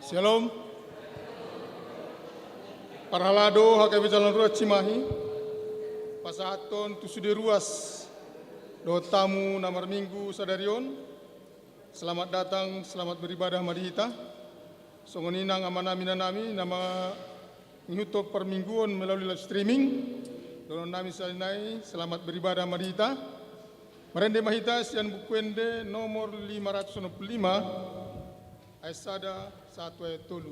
Shalom. Parhalado hake bijalan ruas Cimahi. Pasahaton tusude ruas. Do tamu namar minggu sadarion. Selamat datang, selamat beribadah mari kita. Songoninang amanami nanami nama YouTube permingguan melalui live streaming. Donon nami salinai selamat beribadah mari kita. Merende mahita sian bukuende nomor 565. Aisada 1 ayat 3.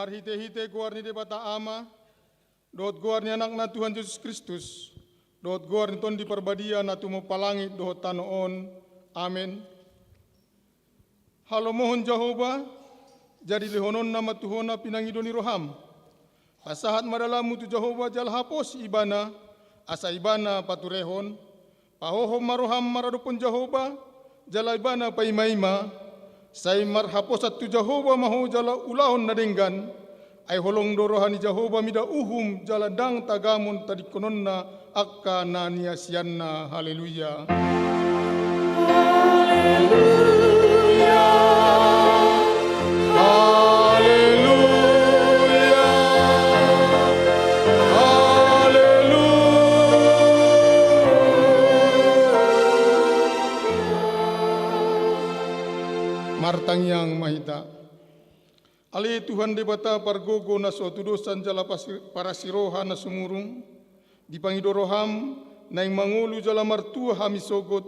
Hite-hite guarni de bata ama, dot guarni anak na Tuhan Yesus Kristus, dot guarni ton di perbadia na tumo palangit dohot tanoon. Amen. Halo mohon Jehovah, jadi lehonon nama Tuhona pinangidoni roham. Pasahat madalamu tu Jehovah jal hapos ibana, asa ibana paturehon, pahohom maroham maradopon Jehovah, jala ibana paimaima, say marhaposat tu Jehovah mahu jala ulahon nadenggan, ay holong dorohani Jehovah mida uhum jala dang tagamun tadikononna akka naniasianna. Haleluya. Haleluya. Haleluya. Haleluya. Bade Tuhan debata pargogo na suatu dosan jala para siroha na sumurung, dipangido roham na yang mangulu jala martua hami sogot,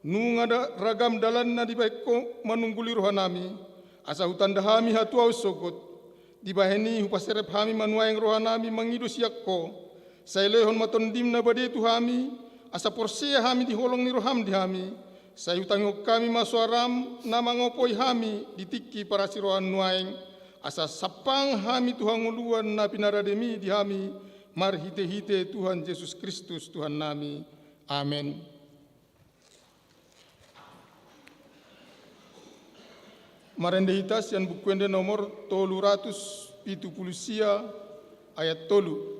nung ada ragam dalan na dibaiko manungguli rohanami, asa hutan dahami hatua sogot, dibaheni hupaserep hami manuayang rohanami mangido siakko, sailehon matondim na bade tuhami, asa porsea hami diholong ni roham dihami, saya utangok kami masuaram na mangopoi hami ditiki para sirohan nuaing, asa sapang hami Tuhan uluan na pinarademi di hami, marhite-hite Tuhan Yesus Kristus Tuhan nami. Amin. Marendehitas yang bukuende nomor 370 ayat 3.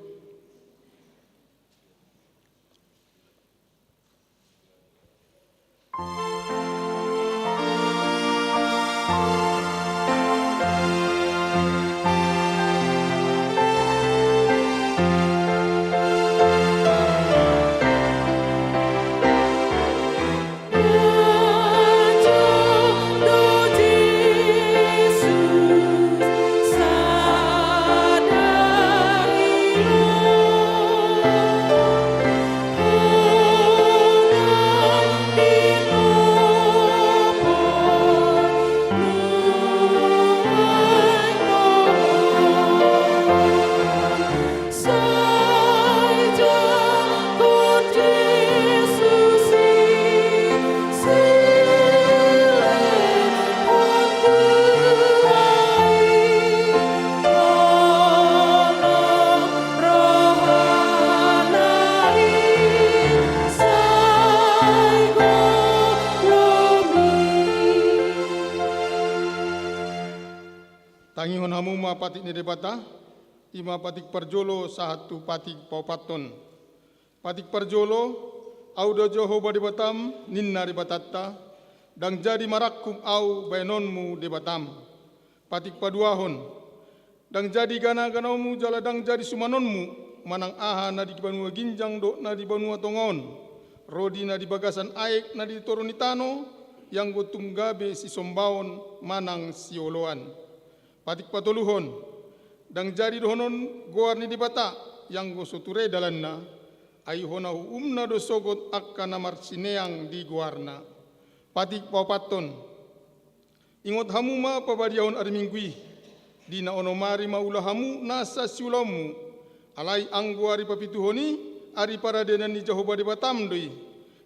Tangihon hamu ma patik ni debata, ima patik parjolo sahatu patik paupaton. Patik parjolo, audo Jehovah debatam, ninna debatatta, dang jadi marakum au bainonmu debatam. Patik paduahon, dang jadi gana-ganaumu jala dang jadi sumanonmu, manang aha na di banua ginjang do na di banua tongon, rodi na di bagasan aek na di toronitano, yang gotunggabe si sombaon manang sioloan. Patik patuluhon, dang jadi dohonon goar ni dibata yang go soture dalanna, ay hona umna do sogot akka namar sineang di goarna. Patik paupaton, ingot hamu ma pabadiaon arimingui, di na onomari maula hamu nasa siulamu, alai anggo ari papituhoni, ari paradenan ni Jehovah debatam doi,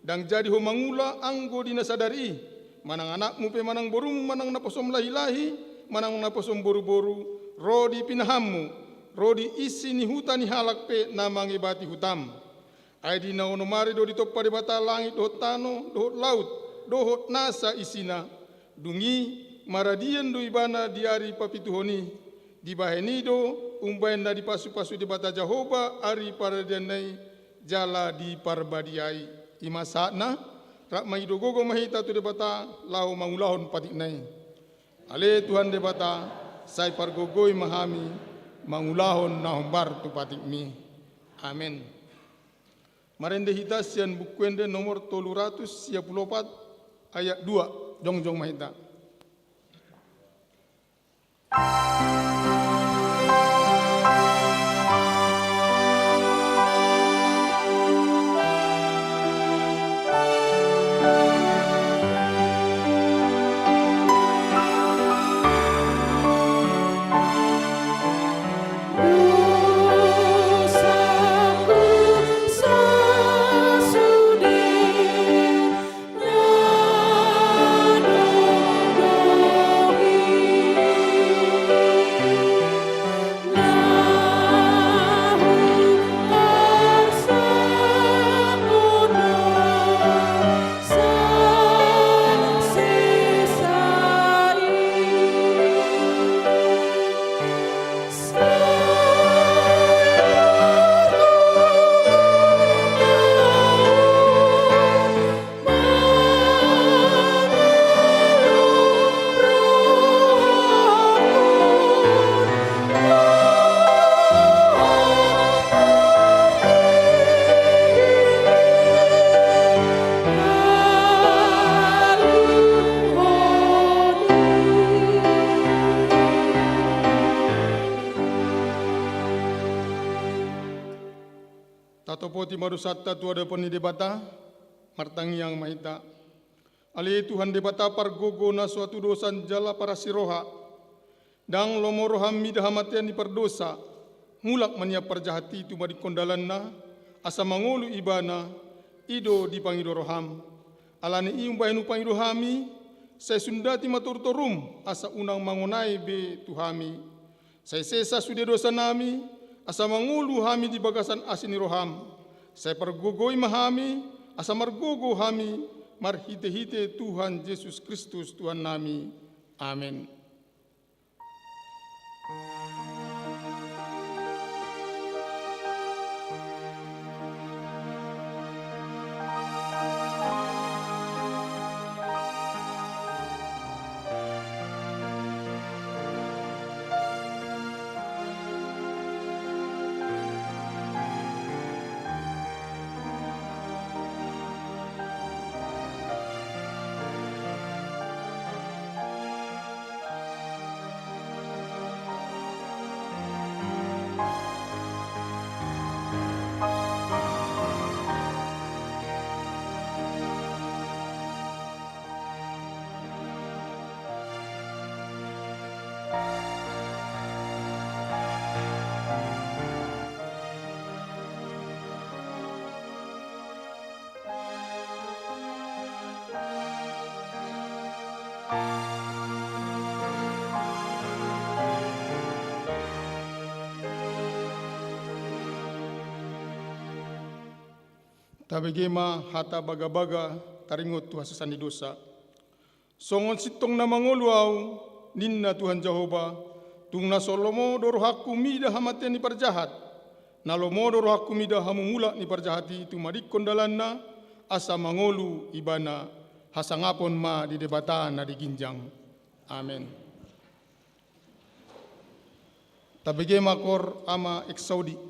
dang jadi ho mangula anggo di nasadari, manang anakmu pe manang borum manang naposom lahi-lahi, manang naposom boru-boru, rodi pinahammu, rodi isi ni hutan ni halak pe namang ibati hutam. Ay di na onomari do di toppa debata langit dohot tano, dohot laut, dohot nasa isina, dungi maradian do ibana diari papituhoni, di baheni do umbayan na di pasu-pasu debata Jehovah ari paradianai jala di parbadiai. Ima saatna, rak maido gogo mahita tu debata lau mangulahon patik nai. Ale Tuhan debata, sai pargogoi mahami, mangulahon na humbar tu patik mi. Amin. Marendehitas yang bukuende nomor 314 ayat 2, jongjong mahita. Tatopoti marusata tu ada poni debata, martang yang mahita. Ali Tuhan debata pargogo na suatu dosan jala para siroha, dang lomoroham midhamatian di perdosa, mulak mania perjahati tu madi kondalan na, asa mangolu ibana, ido di pangidoroham. Alani ium bainu pangidohami, saya sundati maturtorum, asa unang mangonai be tuhami. Saya sesa sude dosa nami, asa mangulu hami di bagasan asini roham. Saya pergogoi mahami, asa margogo hami, marhite-hite Tuhan Yesus Kristus Tuhan nami. Amin. Tabegema hata baga-baga taringot Tuhan sesani dosa. Songon sitong na mangoluau ninna Tuhan Jehova, tung na solomo doro hakku mida hamatian ni parjahat, nalomo doro hakku mida hamumula ni parjahati itu madik kondalanna, asa mangolu ibana, hasangapon ma di debatan na di ginjang. Amin. Tabegema kor ama eksaudi.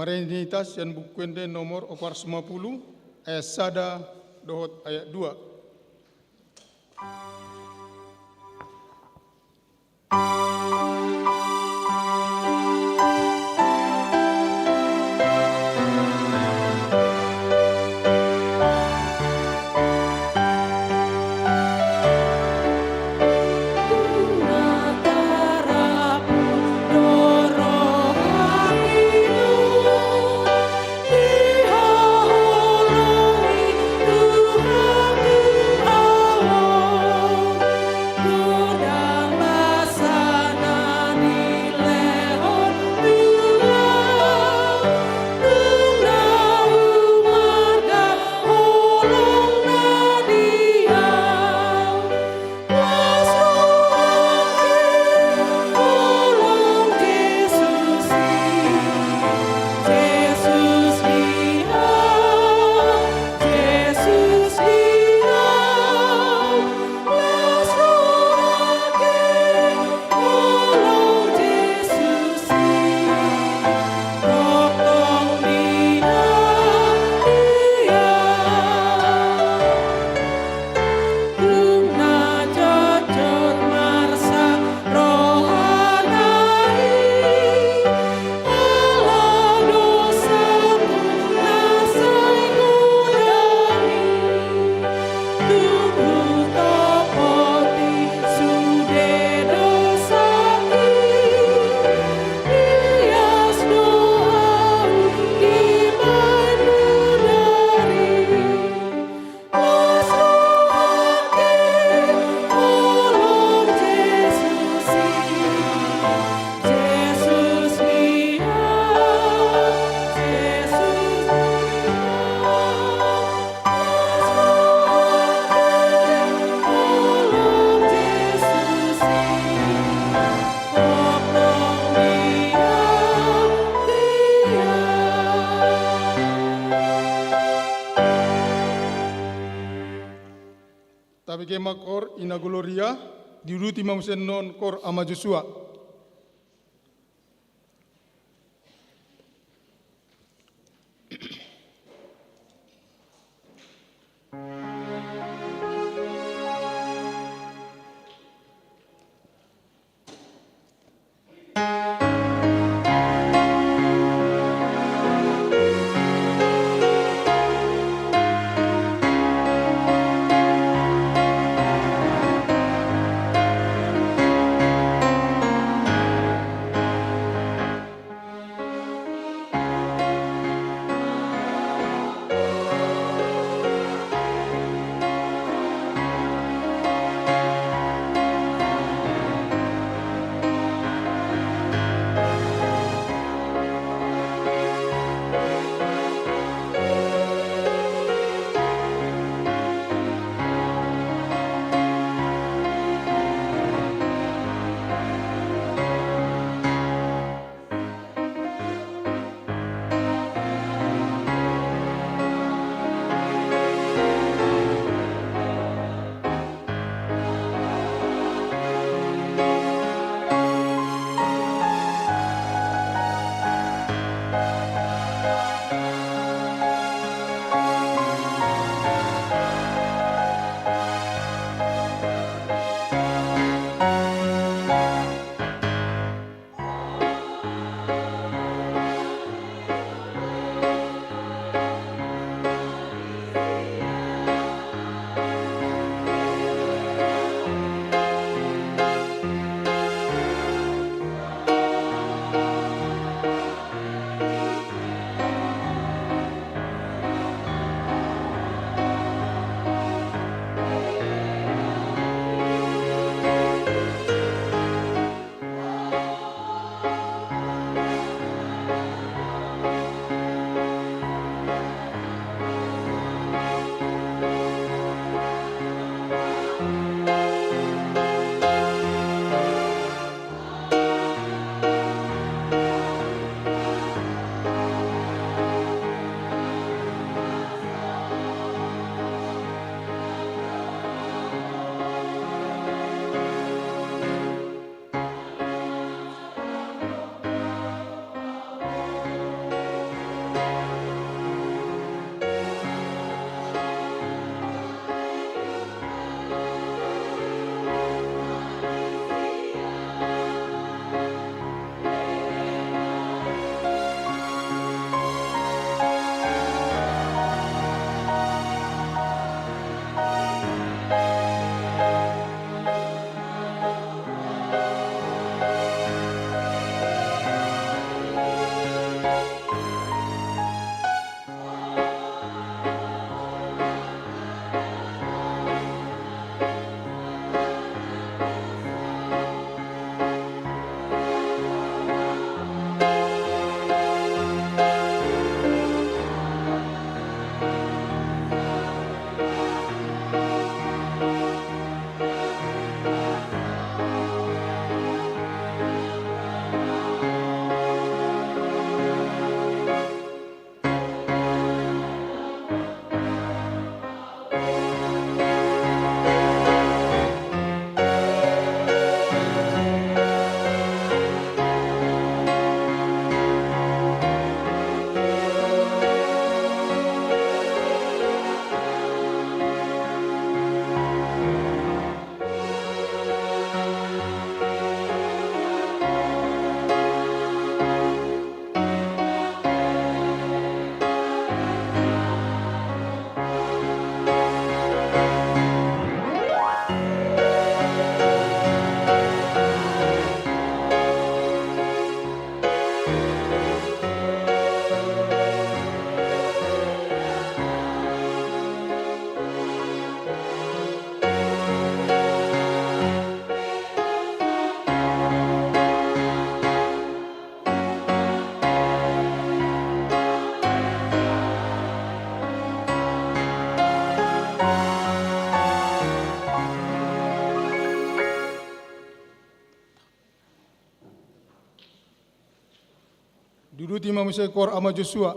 Marenitas yang bukuende nomor 450 ayat sada dohot ayat 2. Tapi kema kor ina gloria diuruti mamusen non kor ama Joshua. Duduti mamusia kor ama Joshua.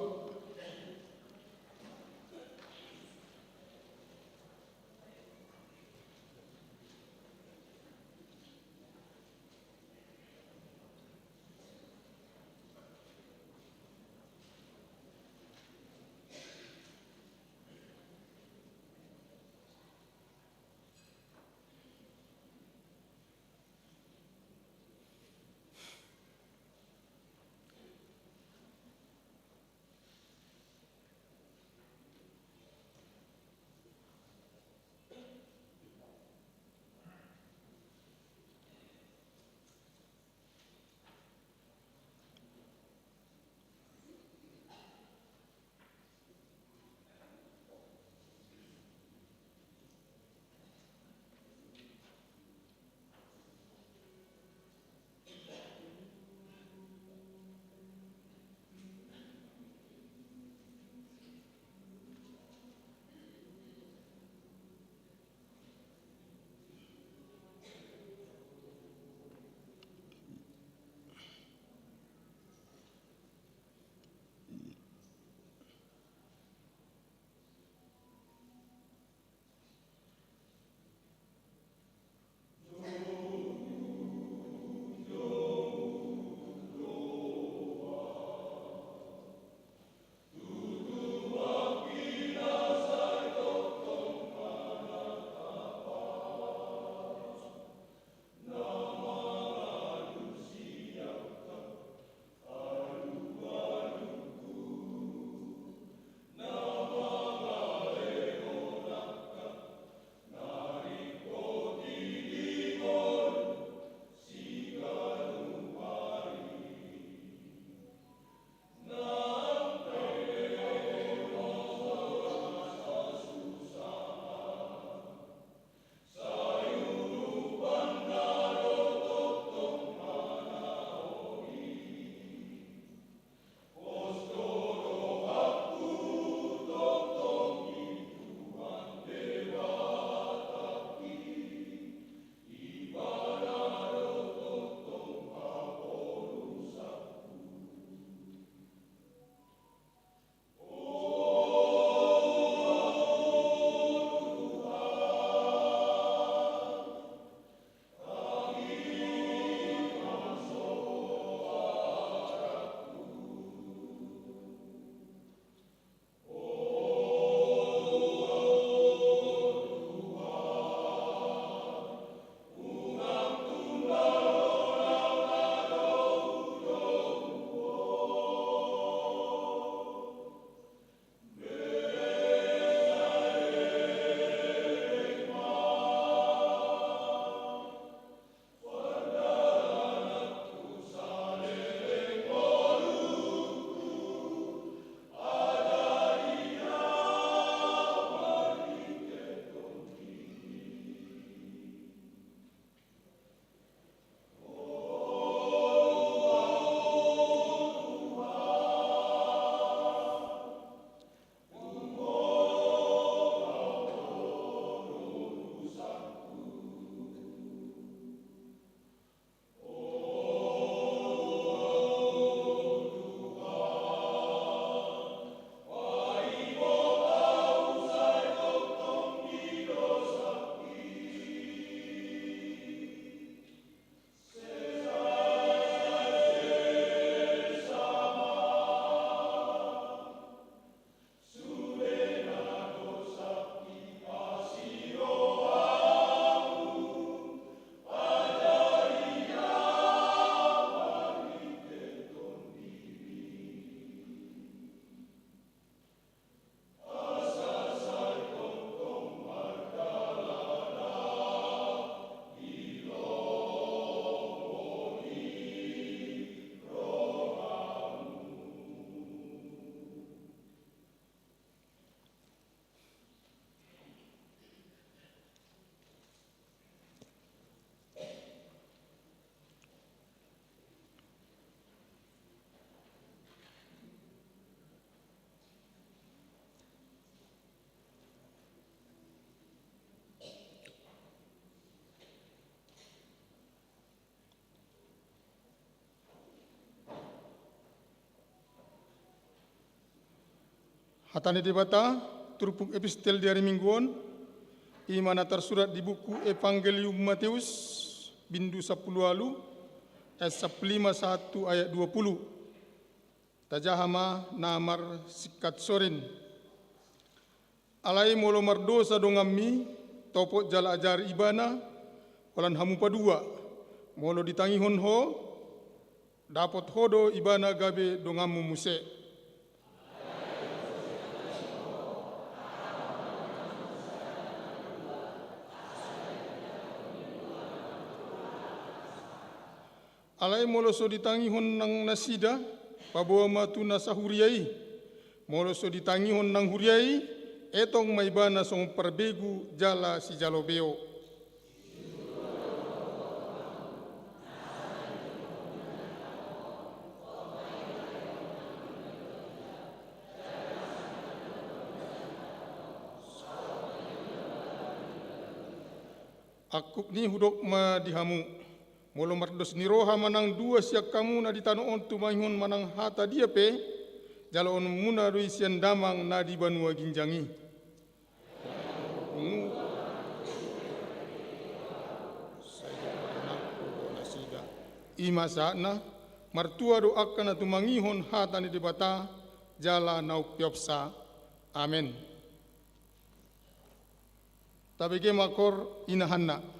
Hatani debata, turupuk epistel di hari Mingguan, imana tersurat di buku Evangelium Matius, bindu 10 alu, ayat 51 ayat 20. Tajahama namar sikat sorin. Alai molo mardosa dongammi, topot jala ajar ibana, walan hamu padua, molo ditangi honho, dapat hodo ibana gabe dongamu muse. Alai molo so ditangi hon nang nasida, pabawa matu nasahuriai, molo so ditangi hon nang huriai, etong maibana song perbegu jala si jalobeo. Akuk ni hudok ma dihamu, molo mardos niroha manang dua siak kamu na ditano on tumaihon manang hata dia pe, jalo on muna doi sian damang na di banua ginjangi. Ima saatna, martua doakan na tumangihon hata ni debata, jala nauk piopsa. Amin. Tabege makor inahanna.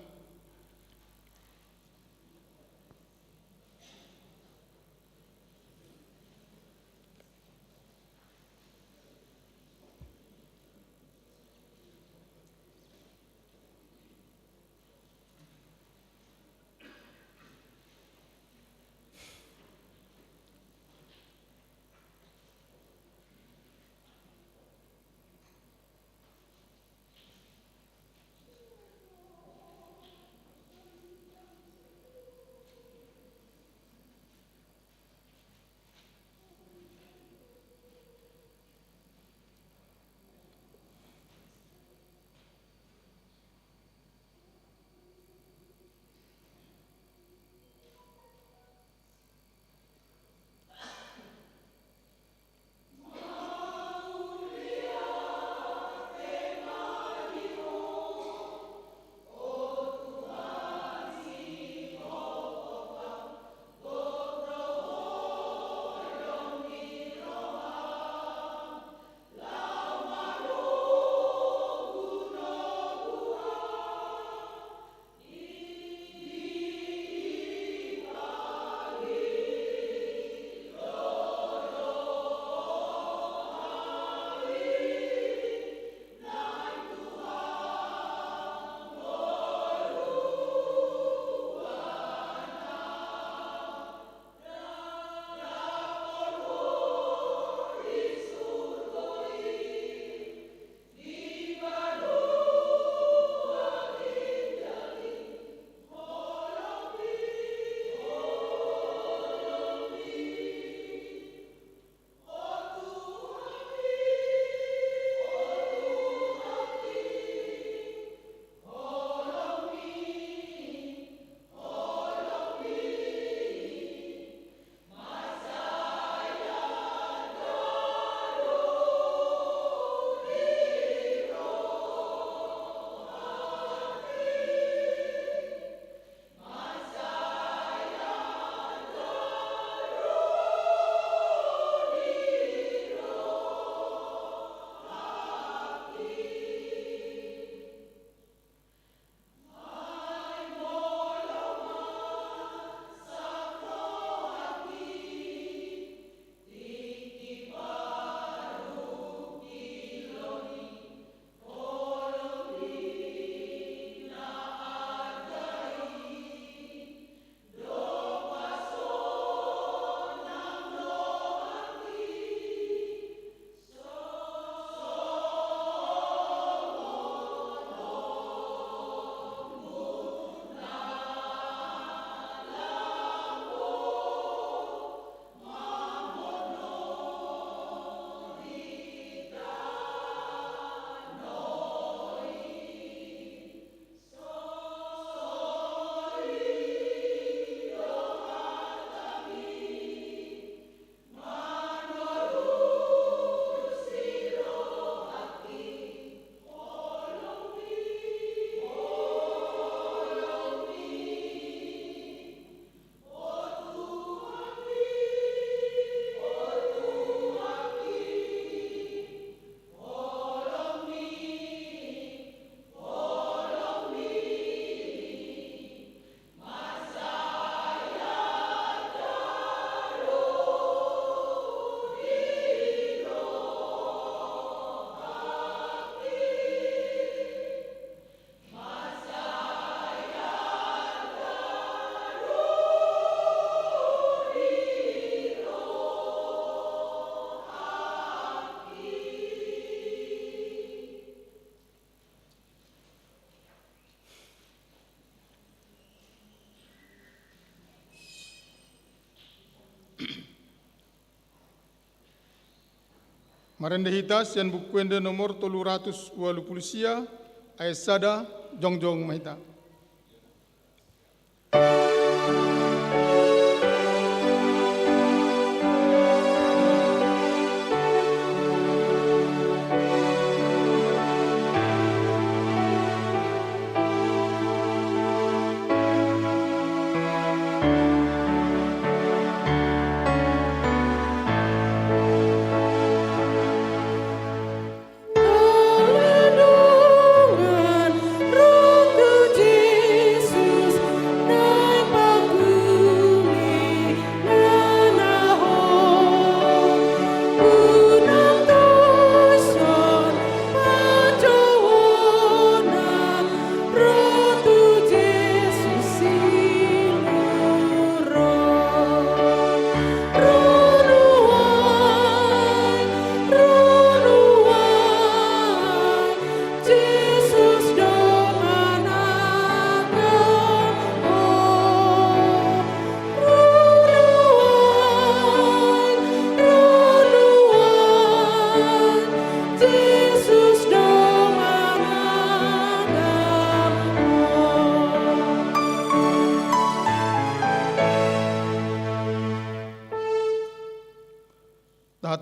Marende hitas yang bukuende nomor 380 ayat sada jongjong mahita.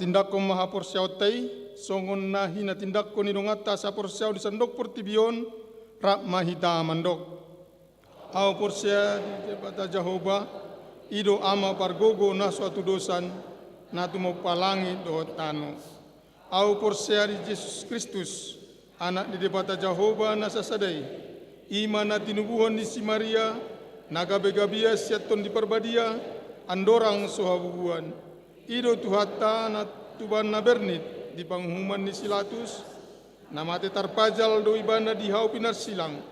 Tindak ko maha porsiaw tay, songon nahi na tindak ko nilungata sa porsiaw di sandok portibion, rak mahita mandok. Aw porsia di bata Jehovah, ido ama pargogo na suatu dosan, na tumapalangi do tano. Aw porsia di Jesus Kristus, anak di bata Jehovah na sasaday, ima na tinubuhan di si Maria, nagabe-gabia siaton di perbadia, andorang suhabubuan. Ido tuhata na tuban na bernit di panghuman ni Silatus, na mate tarpajal do ibana di hau pinar silang,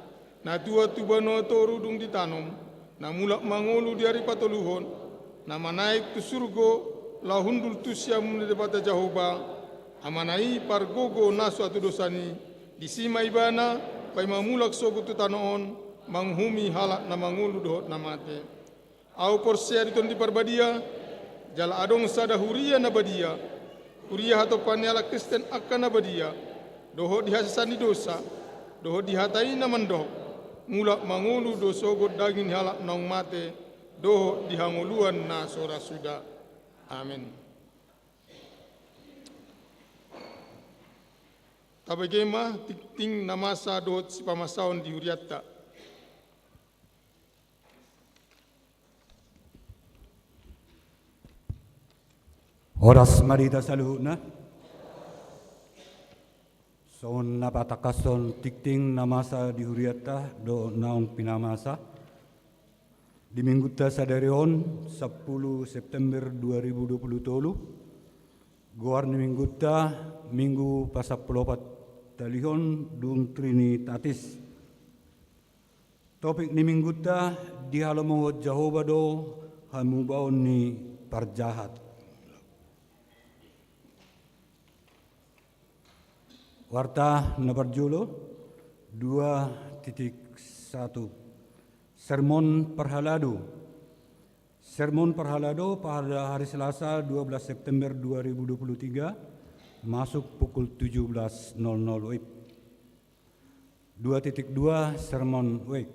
na tua tubano toru dung ditanom, na mulak mangolu di hari patoluhon, na manaik tu surgo lahundul tu siam ni debata Jehovah, amanai pargogo na suatu dosani, di sima ibana pai mamulak sogo tu tanoon, manghumi halak na mangolu do na mate. Au porsia di ton di parbadia, jala adong sada huria na badia, huria hato panyala Kristen akan na badia, doho dihasani dosa, doho dihatai na mandok, mulak mangulu doso god daging halak nong mate, doho dihanguluan na sora suda. Amin. Tabagema tikting namasa dohot si pamasaon di huriatta. Oras marita saluhuna. Son napatakason tikting namasa di huriata do naong pinamasa. Di minggu sadarion 10 September 2023. Goar ni minggu pasaplopat talihon dung Trinitatis. Topik ni minggu di halaman Jehovah do hamubaon ni parjahat. Warta nabarjulo 2.1 Sermon Perhalado. Sermon Perhalado pada hari Selasa 12 September 2023 masuk pukul 17.00 WIB. 2.2 Sermon Week.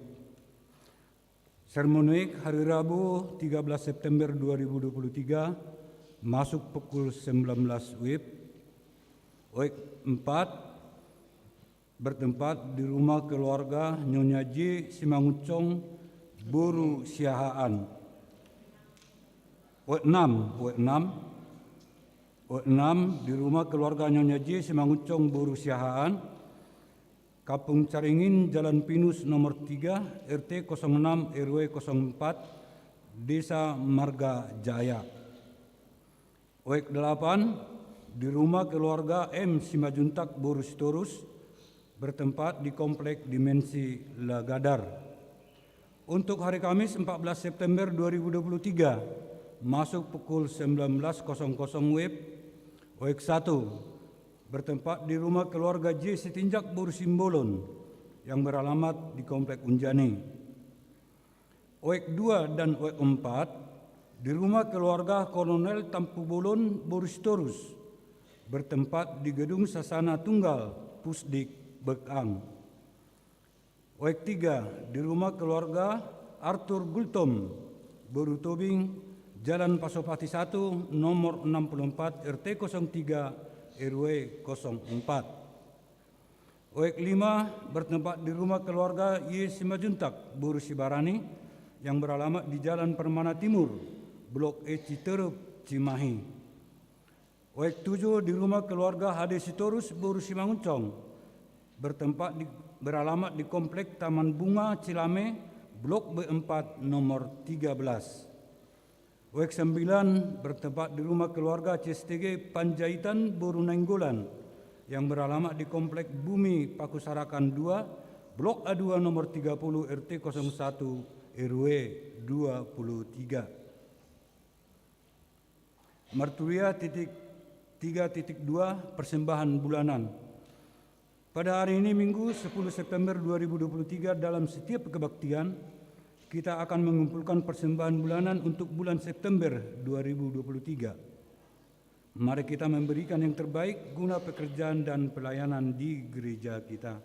Sermon Week hari Rabu 13 September 2023 masuk pukul 19 WIB. Week 4 bertempat di rumah keluarga Nyonya J. Simangucong, Buru Siahaan. Week 6 di rumah keluarga Nyonya J. Simangucong, Buru Siahaan, Kampung Caringin, Jalan Pinus nomor 3, RT 06 RW 04, Desa Marga Jaya. Week 8 di rumah keluarga M. Simajuntak Borus Torus bertempat di Komplek Dimensi Lagadar. Untuk hari Kamis 14 September 2023 masuk pukul 19.00 WIB. Week 1 bertempat di rumah keluarga J. Sitinjak Borus Simbolon yang beralamat di Komplek Unjani. Week 2 dan Week 4 di rumah keluarga Kolonel Tampu Bolon Borus Torus bertempat di Gedung Sasana Tunggal Pusdik Bekang. Oek 3 di rumah keluarga Arthur Gultom, Boru Tobing, Jalan Pasopati 1, nomor 64, RT 03, RW 04. Oek 5 bertempat di rumah keluarga Y. Simajuntak, Boru Sibarani, yang beralamat di Jalan Permana Timur, Blok E Citerup, Cimahi. Oek 7 di rumah keluarga HD Sitorus, Boru Simanguncong, beralamat di Komplek Taman Bunga Cilame, Blok B4 nomor 13. Oek 9 bertempat di rumah keluarga CSTG Panjaitan Boru Nainggolan yang beralamat di Komplek Bumi Pakusarakan 2, Blok A2 nomor 30 RT 01 RW 23. Marturia titik 3.2 persembahan bulanan. Pada hari ini Minggu 10 September 2023 dalam setiap kebaktian kita akan mengumpulkan persembahan bulanan untuk bulan September 2023. Mari kita memberikan yang terbaik guna pekerjaan dan pelayanan di gereja kita.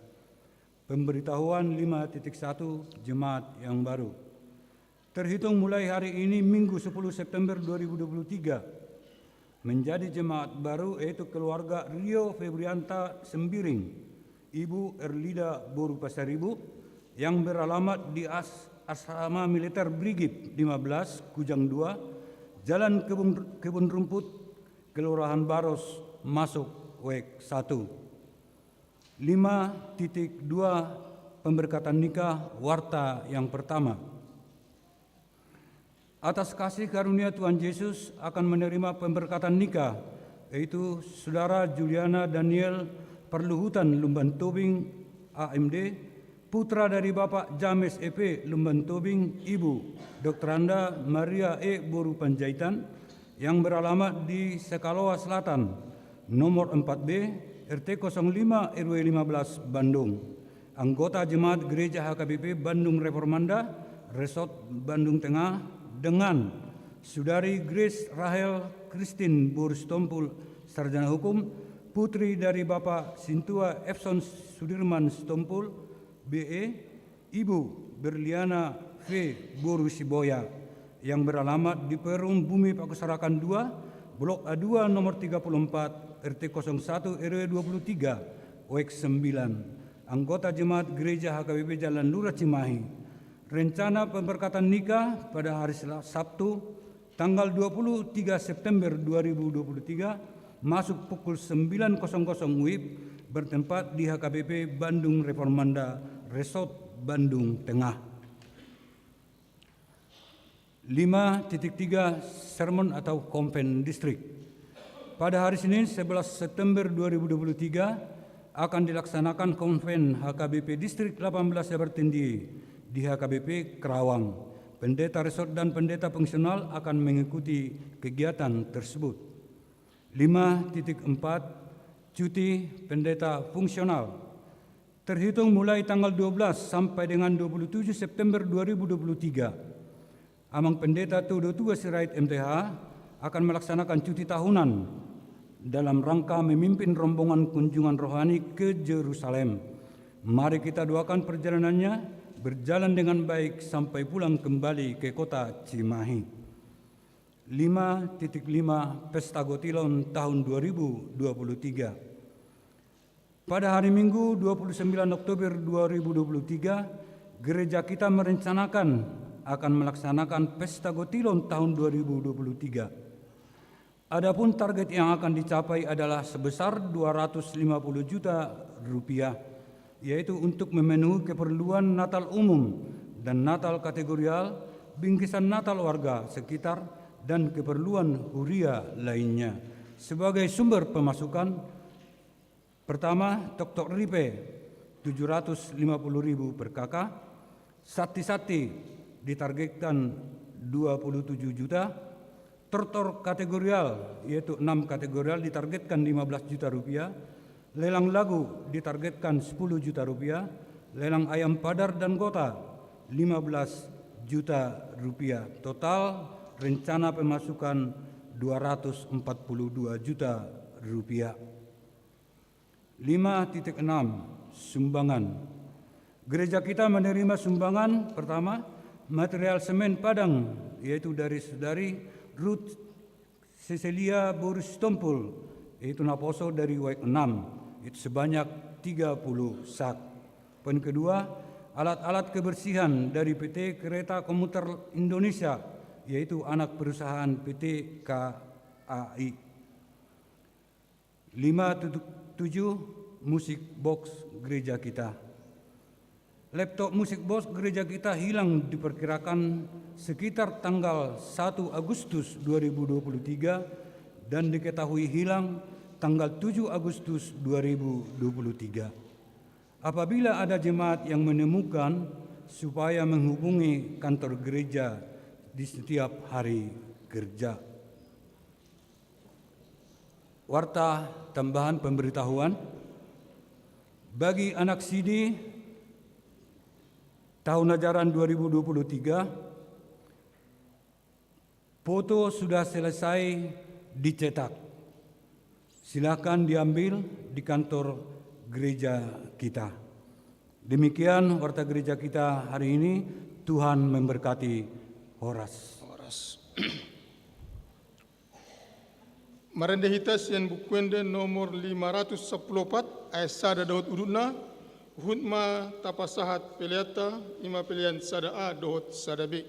Pemberitahuan 5.1 Jemaat yang baru. Terhitung mulai hari ini Minggu 10 September 2023, menjadi jemaat baru yaitu keluarga Rio Febrianta Sembiring, Ibu Erlida Boru Pasaribu, yang beralamat di Asrama Militer Brigif 15, Kujang 2, Jalan Kebun Rumput, Kelurahan Baros, masuk Oek 1. 5.2 Pemberkatan nikah warta yang pertama. Atas kasih karunia Tuhan Yesus akan menerima pemberkatan nikah, yaitu Saudara Juliana Daniel Perluhutan Lumban Tobing, AMD, putra dari Bapak James EP Lumban Tobing, Ibu Dr. Anda Maria E. Boru Panjaitan, yang beralamat di Sekaloa Selatan, nomor 4B, RT 05 RW 15, Bandung. Anggota Jemaat Gereja HKBP Bandung Reformanda, Resort Bandung Tengah, dengan Saudari Grace Rahel Christine Boru Stompul, Sarjana Hukum, putri dari Bapak Sintua Epson Sudirman Stompul, BE, Ibu Berliana V. Boru Siboya, yang beralamat di Perum Bumi Pakusarakan 2, Blok A2 nomor 34, RT 01 RW 23, Oek 9. Anggota Jemaat Gereja HKBP Jalan Lurah Cimahi. Rencana pemberkatan nikah pada hari Sabtu, tanggal 23 September 2023, masuk pukul 9.00 WIB, bertempat di HKBP Bandung Reformanda, Resort Bandung Tengah. 5.3 Sermon atau Konven Distrik. Pada hari Senin 11 September 2023 akan dilaksanakan Konven HKBP Distrik 18 Sabartindi di HKBP Kerawang. Pendeta Resort dan pendeta fungsional akan mengikuti kegiatan tersebut. 5.4 Cuti pendeta fungsional. Terhitung mulai tanggal 12 sampai dengan 27 September 2023, Amang Pendeta Todo Tua Sirait MTH akan melaksanakan cuti tahunan dalam rangka memimpin rombongan kunjungan rohani ke Yerusalem. Mari kita doakan perjalanannya berjalan dengan baik sampai pulang kembali ke kota Cimahi. 5.5 Pesta Gotilon tahun 2023. Pada hari Minggu 29 Oktober 2023, gereja kita merencanakan akan melaksanakan Pesta Gotilon tahun 2023. Adapun target yang akan dicapai adalah sebesar 250 juta rupiah, yaitu untuk memenuhi keperluan Natal umum dan Natal kategorial, bingkisan Natal warga sekitar, dan keperluan huria lainnya. Sebagai sumber pemasukan, pertama, Tok Ripe 750.000 per kakak, Sati-Sati ditargetkan 27 juta, Tortor kategorial yaitu 6 kategorial ditargetkan 15 juta rupiah, lelang lagu ditargetkan 10 juta rupiah, lelang ayam padar dan gota 15 juta rupiah. Total rencana pemasukan 242 juta rupiah. 5.6 sumbangan. Gereja kita menerima sumbangan pertama material semen Padang, yaitu dari saudari Ruth Cecilia Boris Tompul, yaitu Naposo dari WEK 6, itu sebanyak 30 sak. Poin kedua, alat-alat kebersihan dari PT Kereta Komuter Indonesia, yaitu anak perusahaan PT KAI. 5.7 musik box gereja kita. Laptop musik box gereja kita hilang diperkirakan sekitar tanggal 1 Agustus 2023 dan diketahui hilang tanggal 7 Agustus 2023. Apabila ada jemaat yang menemukan, supaya menghubungi kantor gereja di setiap hari kerja. Warta tambahan pemberitahuan, bagi anak CD tahun ajaran 2023, foto sudah selesai dicetak. Silakan diambil di kantor gereja kita. Demikian warta gereja kita hari ini. Tuhan memberkati. Horas. Marendehitas yang bukuende nomor 514 ayat sada dohot uduna hutma tapasahat peliata ima pelian sada A dohot sada B.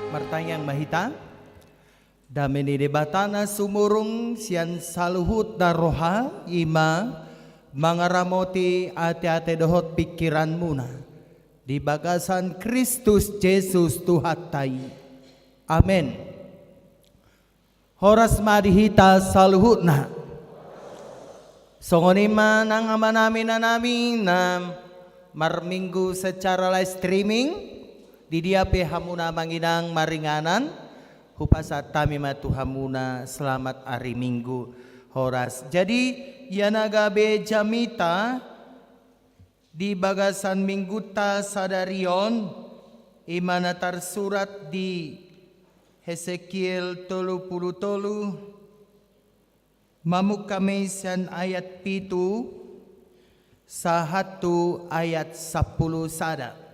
Martayang mahita dameni debatana sumurung sian saluhut daroha ima mangaramoti ate-ate dohot pikiranmu na di bagasan Kristus Yesus Tuhatai. Amin. Horas madihita saluhut na songonima nang amanami na namin na marminggu secara live streaming di dia hamuna manginang maringanan hupasat tami matuhamuna selamat hari Minggu horas. Jadi yanagabe jamita di bagasan mingguta sadarion imana tersurat di Hesekiel 30 mamuk kami san ayat 7 sahatu ayat 10 sada.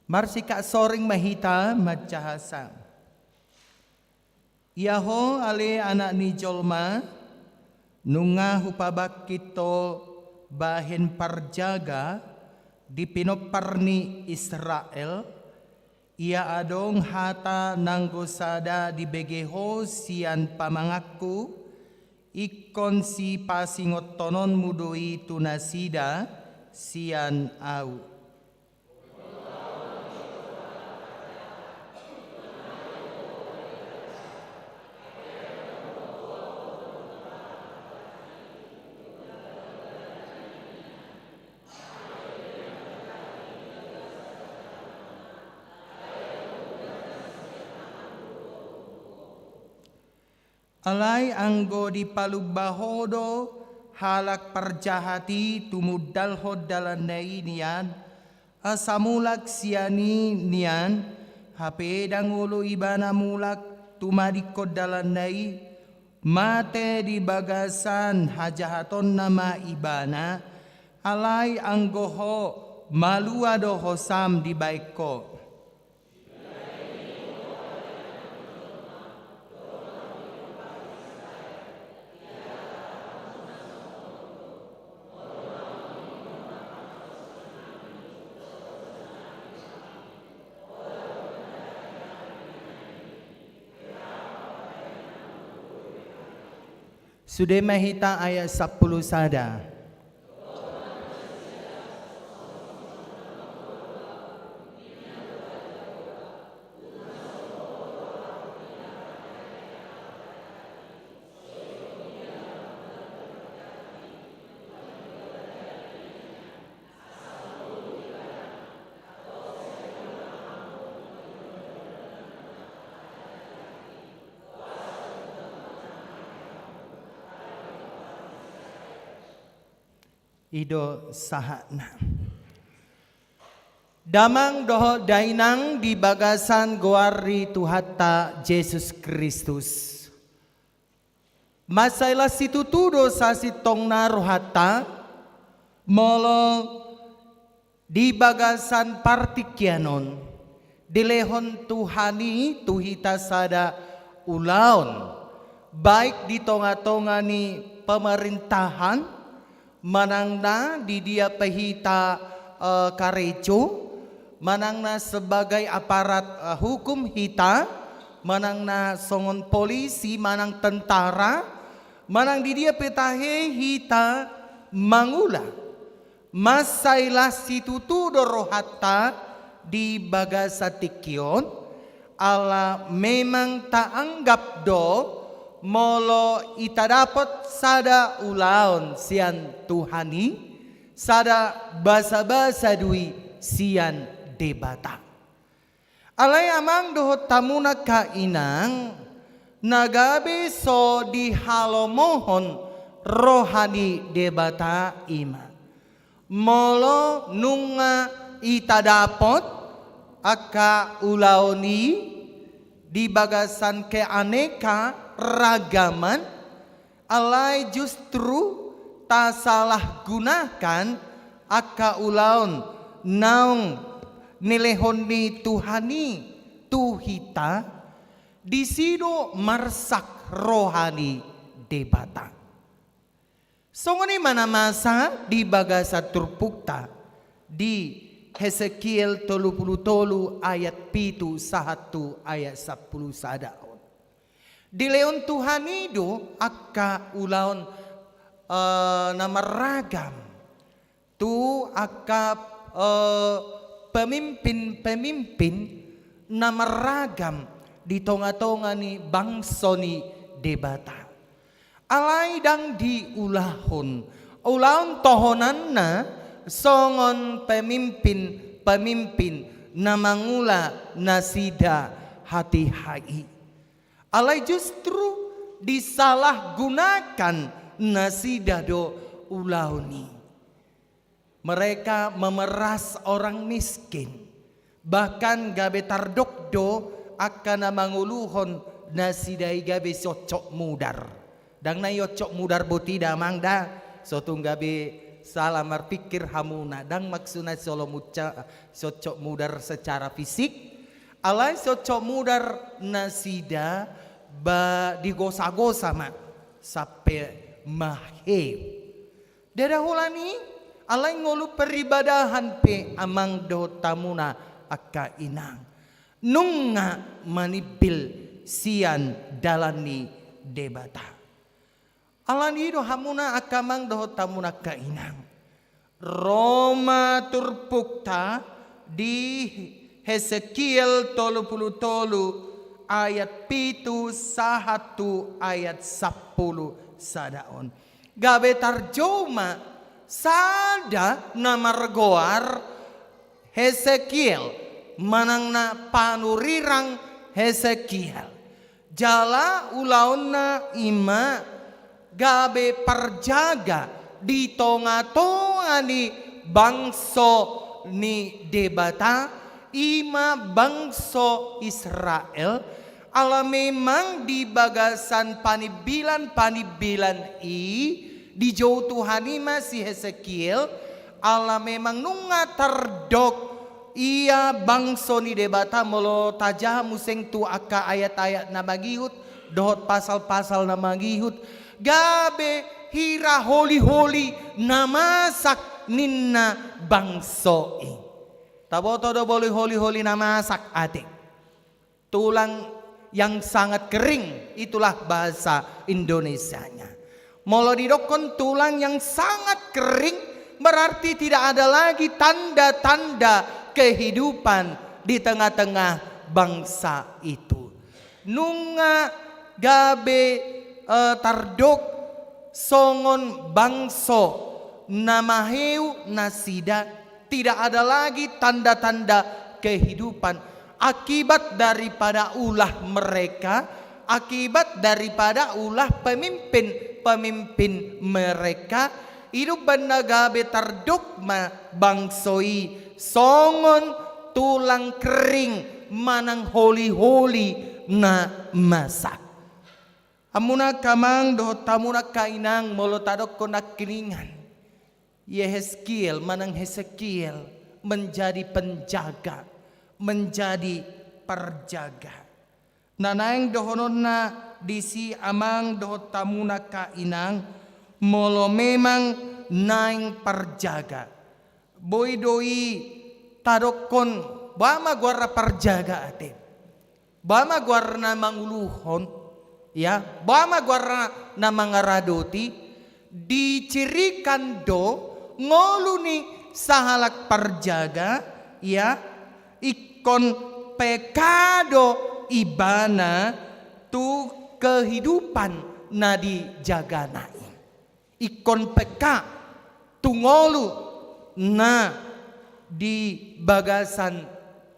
Marsika soring mahita macahasa. Iaho ale anak ni jolma nunga hupabak kito bahin parjaga di pinoparni Israel. Ia adong hata nanggosada di begeho sian pamangaku ikon si pasingot tonon mudoi tunasida sian au. Alay anggo di palugbahodo halak parjahati tumudal hodalan dai nian asamulak siani nian hape dangulo ibana mulak tumadikod dalan dai mate di bagasan hajahaton nama ibana alay anggoho maluado hosam di baiko. Sudah mahita ayat 10 sada. Ido sahana. Damang doho dainang di bagasan goari Tuhata Yesus Kristus. Masailah situ tudo sa sitong narohata molo di bagasan partikyanon dilehon Tuhani tuhita sada ulaon baik di tonga-tonga ni pemerintahan manang na di dia pahita karejo, manang na sebagai aparat hukum hita, manang na songon polisi, manang tentara, manang di dia petahe hita mangula. Masailah situ tudo rohata di bagasatikyon, ala memang tak anggap do molo ita dapat sada ulaon sian Tuhani, sada basa-basa dui sian debata. Alay amang dohot tamuna kainang nagabe so di halomohon rohani debata ima. Molo nunga ita dapat aka ulaoni di bagasan keaneka ragaman alai justru tak salah gunakan aka ulaon naung nilehon ni Tuhani tuhita disido marsak rohani debata. Songoni mana masa di bagasa turpukta di Hesekiel 33 ayat 7 1 ayat 10 sadaon. Di leon Tuhan itu akka ulaon nama ragam. Tu akka pemimpin-pemimpin nama ragam di tonga-tonga ni bangsa ni debata. Alai dang diulahon. Ulahon tohonanna songon pemimpin na mangula nasida hati hai. Alai justru disalahgunakan nasida do ulauni. Mereka memeras orang miskin. Bahkan gabe tardokdo akan manguluhon nasidai gabe socok mudar. Dang na yocok mudar botida mangda sotung gabe salah berpikir hamuna dang maksudnya solo muca socok mudar secara fisik alai socok mudar nasida ba digosa-gosa mak sampai maheu dadahulani alai ngolu peribadahan pe amang do tamuna akka inang nunga manibil sian dalani debata alani do hamuna akamang do tamuna kainang. Roma turpukta di Hesekiel 33 ayat 7 1 ayat 10 sadaon. Gabe tarjoma sada namargoar Hesekiel manangna panurirang Hesekiel. Jala ulauna ima gabe perjaga di tonga-tonga ni bangso ni debata ima bangso Israel ala memang di bagasan panibilan di jauh Tuhan ima si Hesekiel ala memang nunga terdok ia bangso ni debata molo tajah museng tu aka ayat-ayat na magihut dohot pasal-pasal na magihut gabe hira holi-holi namasak ninna bangsoi. Taboto do boleh holi-holi namasak adik. Tulang yang sangat kering itulah bahasa Indonesianya. Molo didokon tulang yang sangat kering berarti tidak ada lagi tanda-tanda kehidupan di tengah-tengah bangsa itu. Nunga gabe tardok songon bangso namaheu nasida tidak ada lagi tanda-tanda kehidupan akibat daripada ulah mereka, akibat daripada ulah pemimpin mereka hidup bandagabe tardokma bangsoi songon tulang kering manang holi-holi na masak. Amuna kamang doh tamuna kainang molo tadok konak kiningan. Yeheskiel manang Hesekiel menjadi penjaga, menjadi perjaga. Nanaeng dohononna disi amang doh tamuna kainang molo memang naing perjaga. Boy doi tadokon bama guarna perjaga ate. Bama guarna manguluhon. Ya, bama guarna na mga radoti dicirikan do ngolu ni sahalak perjaga ya ikon pekado ibana tu kehidupan na dijaga nai ikon peka tu ngolu na di bagasan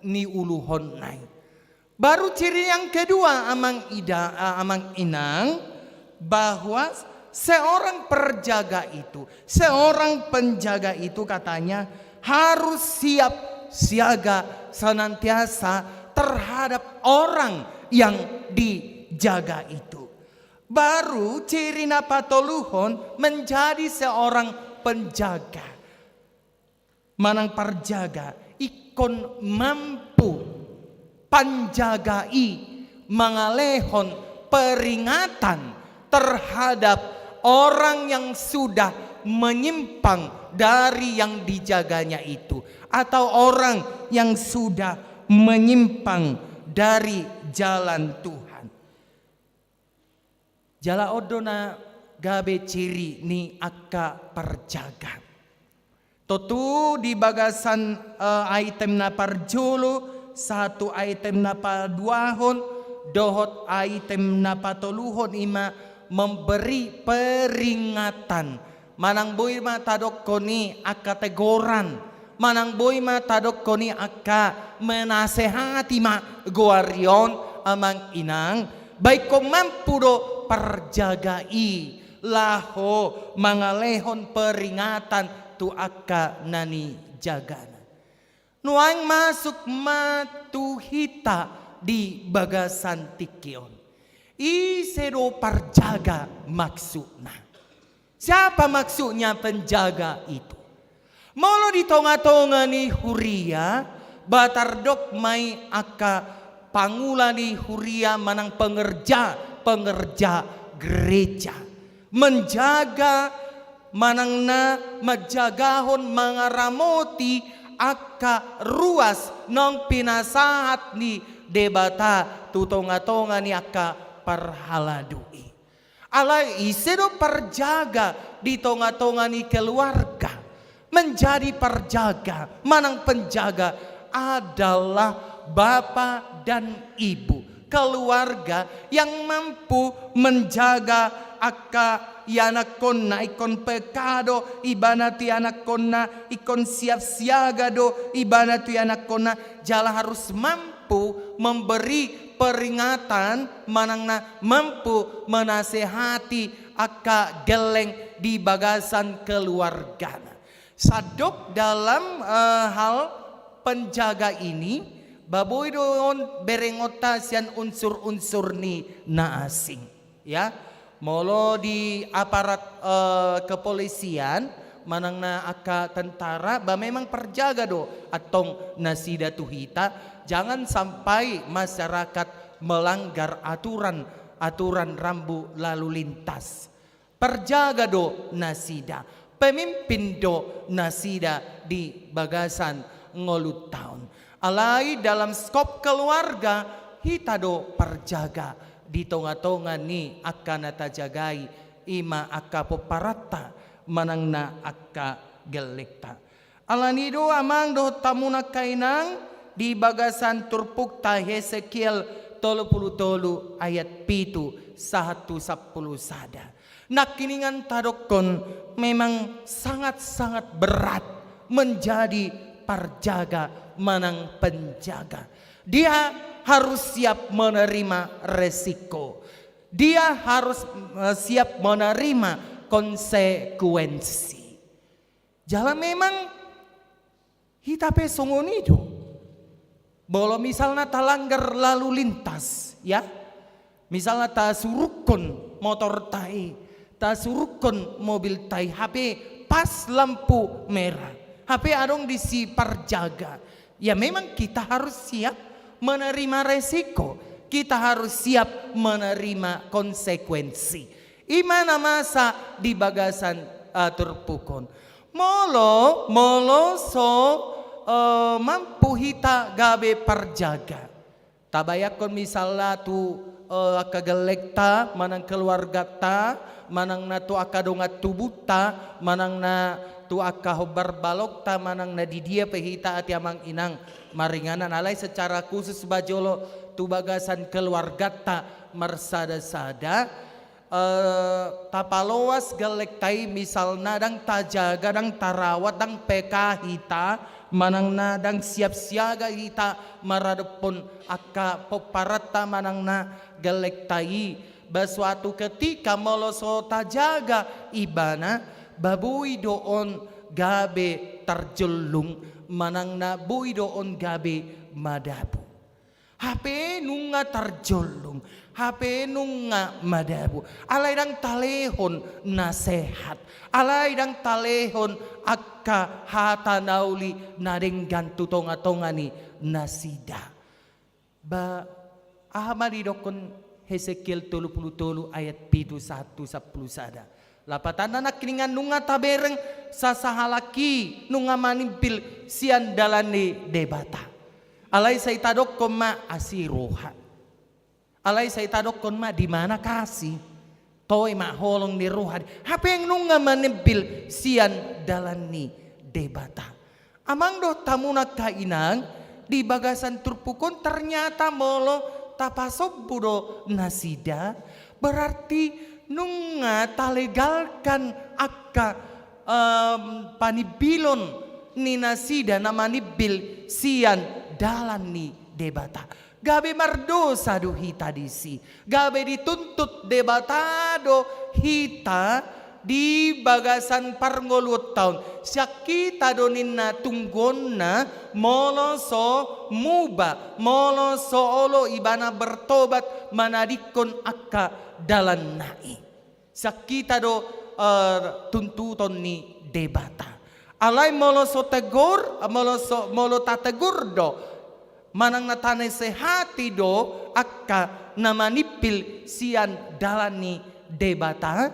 ni uluhon nai. Baru ciri yang kedua amang inang bahwa seorang perjaga itu, seorang penjaga itu katanya harus siap siaga senantiasa terhadap orang yang dijaga itu. Baru ciri napatoluhon menjadi seorang penjaga. Manang perjaga ikon mampu panjagai mangalehon peringatan terhadap orang yang sudah menyimpang dari yang dijaganya itu. atau orang yang sudah menyimpang dari jalan Tuhan. Jala odona gabe ciri ni akka perjaga. Totu di bagasan item na parjulu, satu item na paduahon, dohot item na patoluhon ima memberi peringatan. Manang boy ma tadok koni akka tegoran. Manang boy ma tadok koni akka menasehati ma guarion amang inang. Baik ko mampu do perjagai laho mangalehon peringatan tu akka nani jagana. Nuang masuk matu hita di bagasan tikion. Isedo perjaga maksudnya. Siapa maksudnya penjaga itu? Molo di tonga-tonga ni huria, batardok mai akka pangula di huria manang pengerja gereja. Menjaga manang na majagahon mangaramoti akka ruas nong pinasahat ni debata tutonga-tonga ni akka parhaladui. Alai isedo perjaga di tonga-tonga ni keluarga. Menjadi perjaga, manang penjaga adalah bapa dan ibu. Keluarga yang mampu menjaga akka yanak konna ikon pekado, ibanati anak konna ikon siap siaga do, ibanati anak konna jala harus mampu memberi peringatan, manangna mampu menasehati akka geleng di bagasan keluarga. Sadok dalam hal penjaga ini, baboy doon berengota sian unsur-unsur ni na asing, ya. Molo di aparat kepolisian, manang na akka tentara, ba memang perjaga do atong nasida tuhita, jangan sampai masyarakat melanggar aturan rambu lalu lintas. Perjaga do nasida. Pemimpin do nasida di bagasan ngolut tahun. Alai dalam skop keluarga hita do perjaga di tonga-tonga ni akka natajagai ima akka poparata manang na akka gelekta. Alani do amang do tamuna kainang di bagasan turpukta Hesekiel 33 ayat 7 110 sada. Nakiningan tadokon memang sangat-sangat berat menjadi perjaga manang penjaga. Dia harus siap menerima resiko. Dia harus siap menerima konsekuensi. Jala memang hitape songonido. Bolo misalnya talanggar lalu lintas, ya. Misalnya ta surukon motor tai. Ta surukon mobil tai HP pas lampu merah. HP adong disi perjaga. Ya memang kita harus siap menerima resiko. Kita harus siap menerima konsekuensi. Imana masa di bagasan terpukon. Molo so mampu hita gabe perjaga. Tabayakon misalnya tu akagelekta manang keluarga ta, manang na tu akadongat tubuta, manang na tu akahobar balok ta, manang na di dia pehita ati amang inang maringanan alai secara khusus bajolo tu bagasan keluarga ta mersada-sada tapalowas galektai misal nadang tajaga dang tarawat dang peka hita manang nadang siap siaga hita maradepon akka poparata manang na galektai basuatu ketika moloso tajaga ibana babui doon gabe terjelung manang na bui doon gabe madabu HP nunga terjolong HP nunga madabu alai dang talehon nasehat alai dang talehon akka hata nauli nadenggan tutonga-tongani nasida ba ahamadi dokon Hesekiel 33 ayat 7 1 10 sada Lapatan anak kiningan nunga tabereng sasahalaki nunga manimpil sian dalani debata. Alay sa itadok kon ma asiroha. Alay sa itadok kon ma di mana kasih. Toy ma holong ni roha. Apa yang nunga manimpil sian dalani debata. Amang do tamuna kainang di bagasan turpukon ternyata molo tapasob budo nasida berarti nunga talegalkan akka panibilon ni nasida namani bil sian dalan ni debata. Gabe mardosa do hita disi. Gabe dituntut debatado hita di bagasan parngoluot taon. Syakita donin na tunggon na molo so muba. Molo so olo ibana bertobat manadikon akka dalan nai. Syakita do tuntuton ni debata. Alay molo so tegur, molo tategur do. Manang natanay sehati do akka namanipil sian dalan ni debata.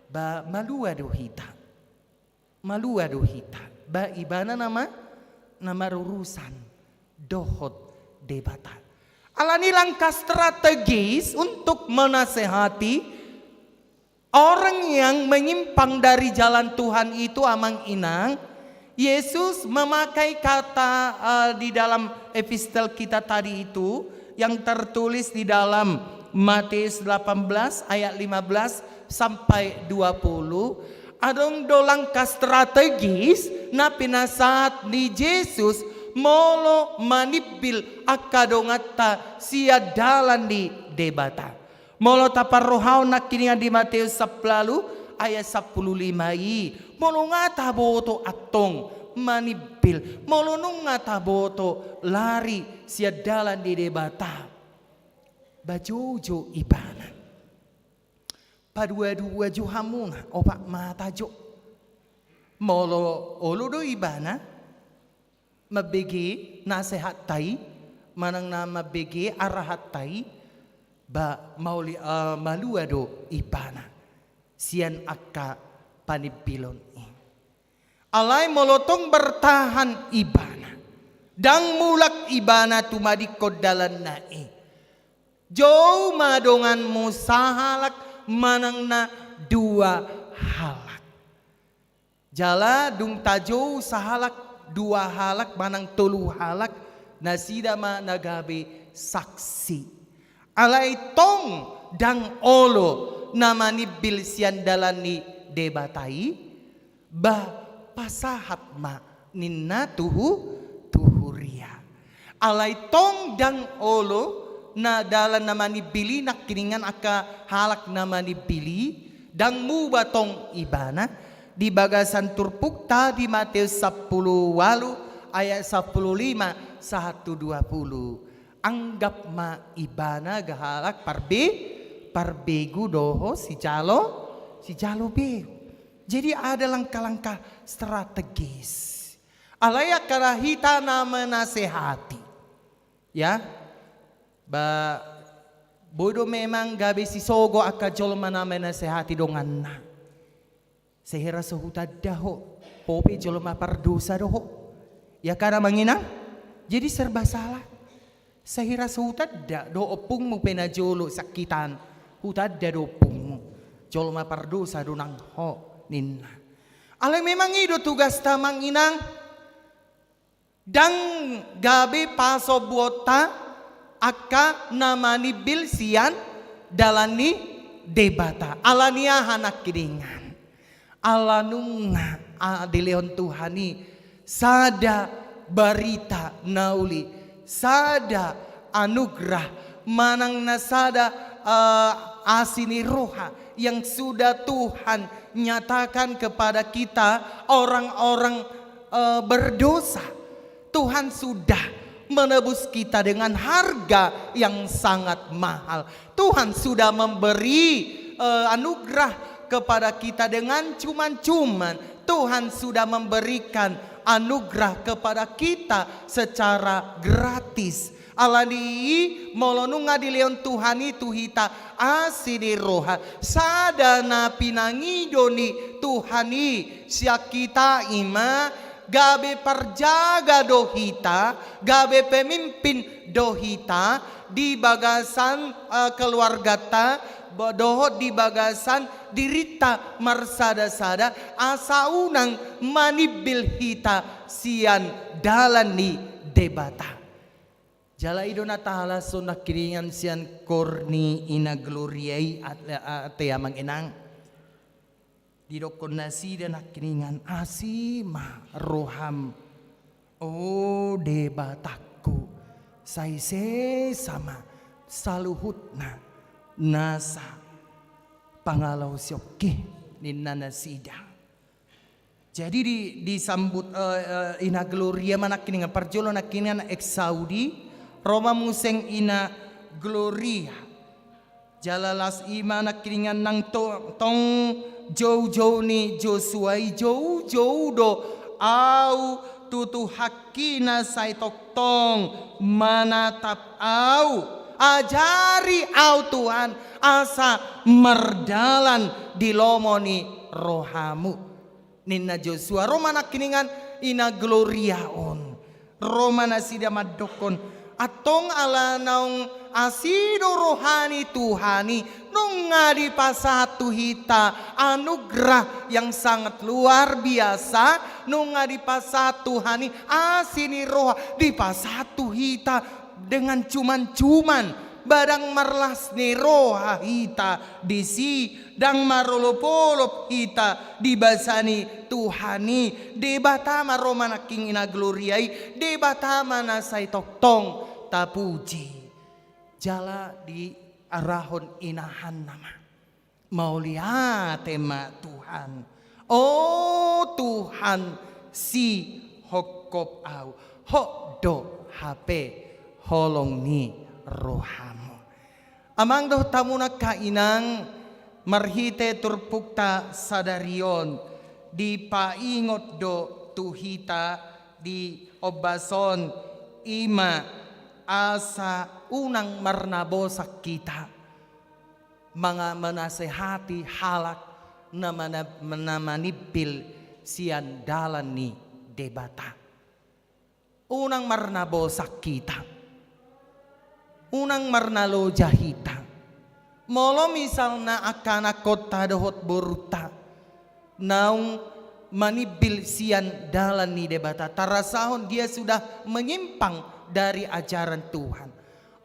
Ba malua do hita. Ba ibana nama rurusan dohot debata. Alani langkah strategis untuk menasehati orang yang menyimpang dari jalan Tuhan itu amang inang. Yesus memakai kata di dalam epistel kita tadi itu yang tertulis di dalam Matius 18 ayat 15 sampai 20. Adong do langkah strategis na pinasat ni Jesus molo manipil akadongata siya dalan di debata. Molo taparrohaw na kiniya di Matius 10 ayat 15. Molo nga taboto atong manipil. Molo nung nga taboto lari siya dalan di debata. Bajojo ibana. Padua-dua jo hamuna opak mata jo. Molo olo do ibana mabegi nasehat tai manang na mabegi arahat tai ba mauli malua do ibana sian akka panipilon i. Alay molotong bertahan ibana dang mulak ibana tumadikod dalan nai. Jauh madongan musahalak manang na dua halak. Jala dung tajo sahalak dua halak manang tulu halak nasida ma nagabe saksi. Alay tong dang olo namani bilsian dalani debatai ba pasahat ma ninna tuhuria. Alay tong dang olo na dalan naman ibili na kiningan aka halak naman ibili dang mu batong ibana di bagasan turpukta di Matius 10 ayat 15 sa 120. Anggap ma ibana gahalak parbegu doho si jalo bego. Jadi ada langkah-langkah strategis. Alaya karahita na menasehati. Ya. Ba bodo memang gabe si sogo aka jolma na menasehati dongan na. Sehera sehutad daho. Popi jolma pardosa doho. Ya karena manginang. Jadi serba salah. Sehera sehutad da do opung mo penajolo sakitan. Hutad da do opung mo. Jolma pardosa donang ho ninna. Alay memang itu tugas tamang inang. Dang gabe paso buota aka namani bilsian dalani debata. Alania hanak kiringan. Alanunga adilehon Tuhani sada barita nauli. Sada anugerah manang nasada asini roha yang sudah Tuhan nyatakan kepada kita orang-orang berdosa. Tuhan sudah menebus kita dengan harga yang sangat mahal. Tuhan sudah memberi anugerah kepada kita dengan cuman-cuman. Tuhan sudah memberikan anugerah kepada kita secara gratis. Alani molonunga di leon Tuhani tuhita asini roha sadana pinangidoni Tuhani siak kita ima gabe perjaga dohita, gabe pemimpin dohita di bagasan keluarga ta, dohot di bagasan dirita marsada-sada asa unang manibil hita sian dalani debata. Jala idona tahala sunak kiringan sian korni ina gloriai ate amang enang. Didokon nasi dan kiringan asima roham. Oh debatakku saise sama saluhutna nasa pangalau syoke ninna nasida. Jadi disambut ina gloria mana kiningan parjolo na kiningan ex Saudi Roma museng ina gloria jalalas imana kiringan nang tong jauh-jauh ni Joshua jauh-jauh do au tutu hakina sai toktong manatap au ajari au Tuhan asa merdalan di lomoni rohamu ninna Joshua Roma na kiningan ina gloria on Roma na sida madokon atong ala naung asido rohani Tuhani nung ngadi pasatu hita anugerah yang sangat luar biasa nung ngadi pasatu Tuhani asini roh di pasatu hita dengan cuman-cuman badang marlas ni roha hita disi dang marolopolop hita dibasani Tuhani debatama romana king ina gloriai debatama nasai toktong tapuji jala di arahon inahan nama mau lihat tema Tuhan oh Tuhan si hokop au hokdo HP holong ni rohamu amang doh tamuna kainang marhite turpukta sadarion di paingot do tuhita di obason ima asa unang marnabosak kita mga manasehati halak na manipil sian dalan ni debata unang marnabosak kita unang marnalo jahita molo misalna akana kota dohot boruta naung manibil sian dalan ni debata tarasahon dia sudah menyimpang dari ajaran Tuhan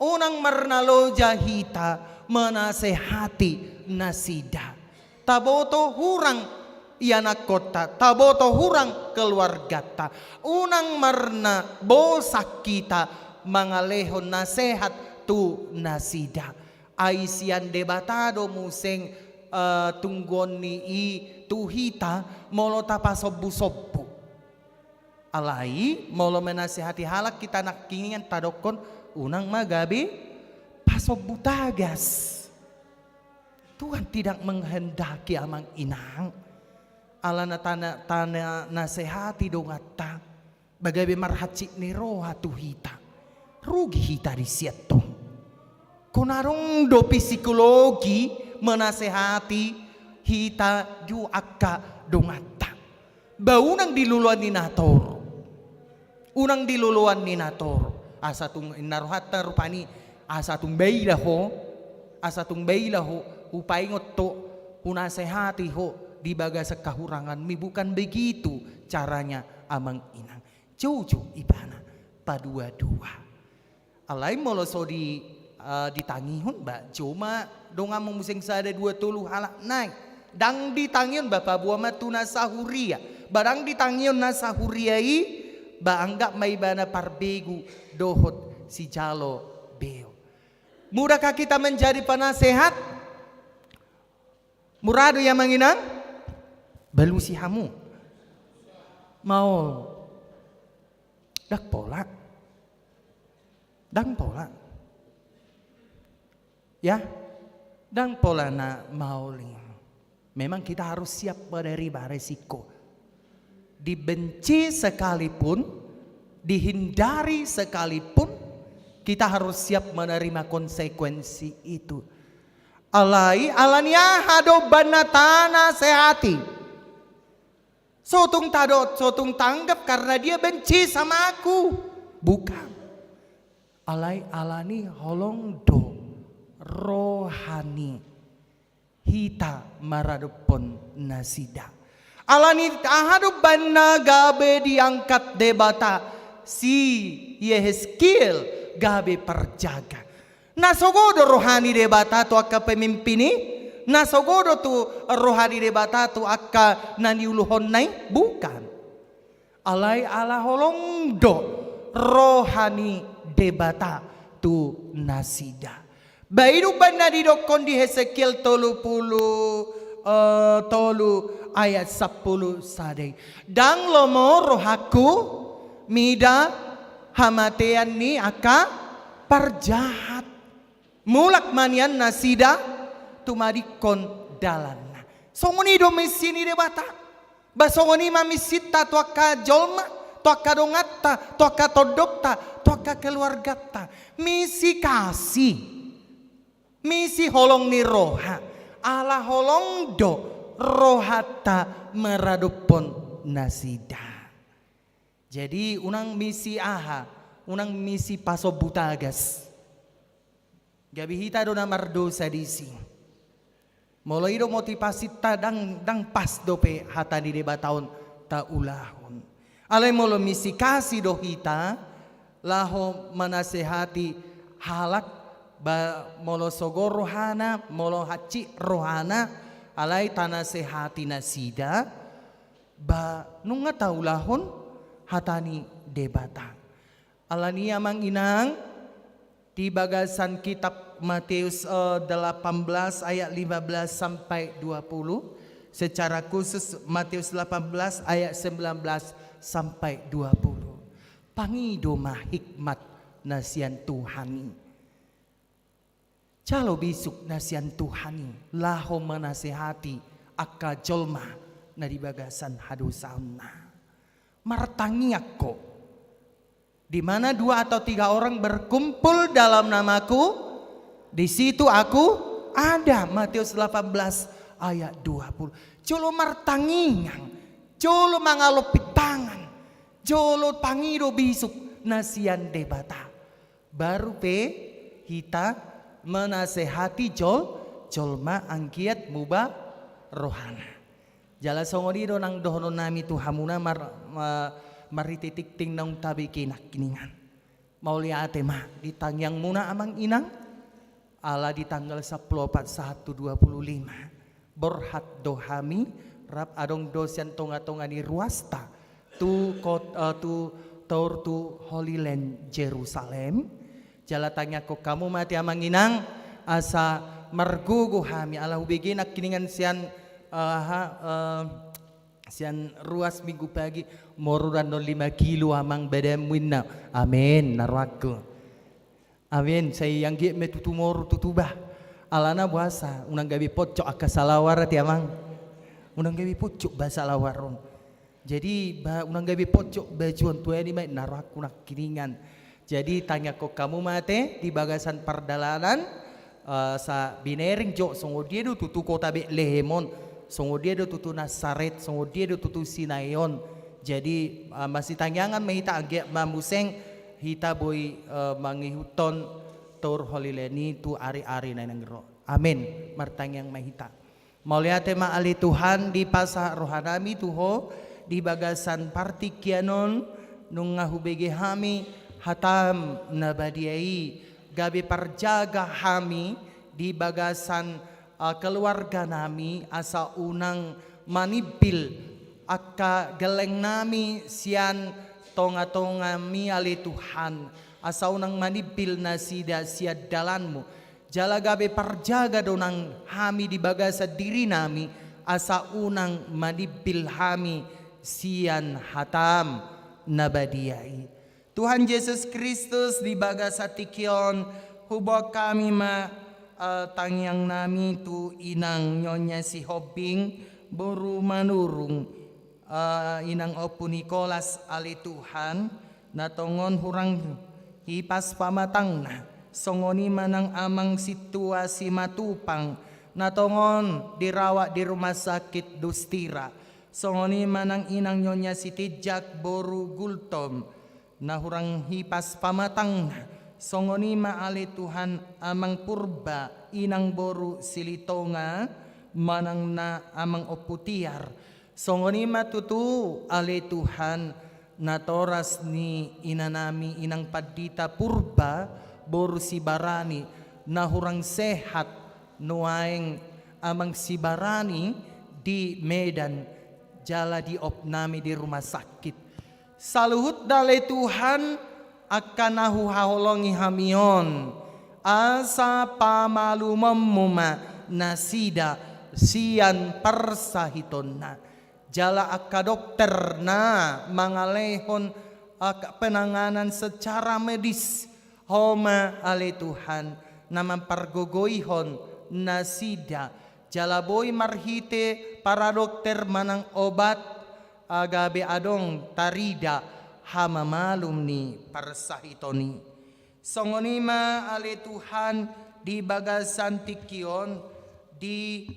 unang marnalo jahita menasehati nasida taboto hurang iana kota taboto hurang keluarga ta unang marna bosak kita mangalehon nasehat tu nasida aisian debatado museng tunggon ni i tuhita molo tapasobbu-sobbu alai molo menasehati halak kita nak kingan tadokon unang magabi pasobbu tagas Tuhan tidak menghendaki amang inang alana tana nasehati dongata bagabe marhaci ni roha tuhita rugi hita disietong konarong do psikologi menasehati hita ju akka dongata baunang diluluan ni nator unang diluluan ni nator asa tung inarohata rupani asa tung bailaho upaingot to hunasehati ho di baga sekahurangan mi bukan begitu caranya amang inang jauh-jauh ibana padua-dua alai moloso ditangihun mbak cuma donga memusing sada 20 halak naik dang ditangihun bapak buah matuna sahuria barang ditangihun nasahuriai ba anggap may bana parbegu dohot si jalo beo mudahkah kita menjadi penasehat murado yang manginang balusi hamu mau dak pola dang pola ya dang pola na mauling memang kita harus siap menerima resiko dibenci sekalipun dihindari sekalipun Kita harus siap menerima konsekuensi itu. Alania hado banatana sehati. Sotung tanggap karena dia benci sama aku. Bukan. Alani holong do rohani hita maradupon nasida. Alani ahadu banna gabe diangkat debata si Yehezkiel gabe perjaga. Nasogodo rohani debata tu akka pemimpini. Nasogodo tu rohani debata tu akka naniuluhon nai. Bukan. Alai ala holong do rohani debata tu nasida. Baidu banna didokon di Hezekiel tolu ayat 10 sadai. Dang lomo rohaku mida hamatean ni aka perjahat. Mulak manian nasida tumadikon dalanna. Songoni domisini debata. Basongoni mamisita tu aka jolma, tu aka dongatta, tu aka todokta, tu aka keluargata. Misi kasih. Misi holong ni roha. Ala holong do rohata meradupon nasida. Jadi unang misi unang misi paso butagas. Gabi hita do namar dosa disi. Mulai do motivasi ta dang pas dope hata di deba tahun ta ulahun. Alai molo misi kasih do hita laho manasehati halak molo sogor rohana, molo haci rohana, alai tanah sehati nasida, nunga taulahon hatani debata. Alania manginang di bagasan kitab Matius 18 ayat 15 sampai 20, secara khusus Matius 18 ayat 19 sampai 20. Pangido mah hikmat nasian Tuhani. Calo bisuk nasian Tuhani laho manasehati akka jolma na di bagasan hadosauna. Martangi aku. Di mana 2 atau 3 orang berkumpul dalam namaku, di situ aku ada. Matius 18 ayat 20. Jolo martangingang, jolo mangalopit tangan, jolo pangido bisuk nasian debata. Baru hita menasehati jolma angkiat muba rohana. Jala songodi do nang dohono nami tu hamuna marititik ting nang tabi kinak kiningan. Maulia atema ditangyang muna amang inang ala di tanggal 14/1/25 borhat dohami rap adong dosian tonga-tonga ni ruasta tu Holy Land Jerusalem. Jala tanya ko kamu mati amang inang asa margugu hami ala hubigi nak kiningan sian sian ruas minggu pagi moruran 5 kilo amang bedem winna. Amin narwaku. Amin saya yang gi me tutu moru tutubah. Alana buasa unang gabi pocok aka salawar ti amang. Unang gabi pocok bahasa lawaron. Jadi unang gabi pocok bajuan tuan ni mai narwaku nak kiningan. Jadi tanya kok kamu mate di bagasan perdalanan sa binering jo songo dia do tutu kota Betlehemon, songo dia do tutu Nasaret, songo dia do tutu Sinayon. Jadi masih tanyangan mahita agak mamuseng hita boy mangihuton tur holileni tu ari-ari na nangro. Amin. Martangyang mahita. Maulia tema ali Tuhan di pasar rohanami tuho di bagasan partikianon nung ngahubege hami hatam nabadiai gabi perjaga hami di bagasan keluarga nami asa unang manipil akka geleng nami sian tonga-tonga mi ali Tuhan asa unang manipil nasida sia dalanmu jala gabi perjaga donang hami di bagasa diri nami asa unang manipil hami sian hatam nabadiai. Tuhan Yesus Kristus di bagasa tikion hubok kami tangyang nami tu inang nyonya si Hobing boru manurung inang opu Nicolas ali Tuhan natongon hurang hipas pamatangna, songoni manang amang situasi matupang, natongon dirawat di rumah sakit Dustira, songoni manang inang nyonya Siti Jak Boru Gultom, nahurang hipas pamatangna, songoni maali Tuhan amang purba, inang Boru Silitonga, manang na amang oputiar, songoni matutu ali Tuhan, natoras ni inanami inang Padita Purba Boru Sibarani nahurang sehat nuaing amang Sibarani di Medan jala di opnami di rumah sakit. Saluhut dale Tuhan akan nahuhaholongi hamion asa pamalumamuma nasida sian persahitonna. Jala akka dokter na mangalehon penanganan secara medis homa ale Tuhan na mempergogoihon nasida jala boy marhite para dokter manang obat agabe adong tarida hama malum ni persahitoni songonima ale Tuhan di bagasan tikion di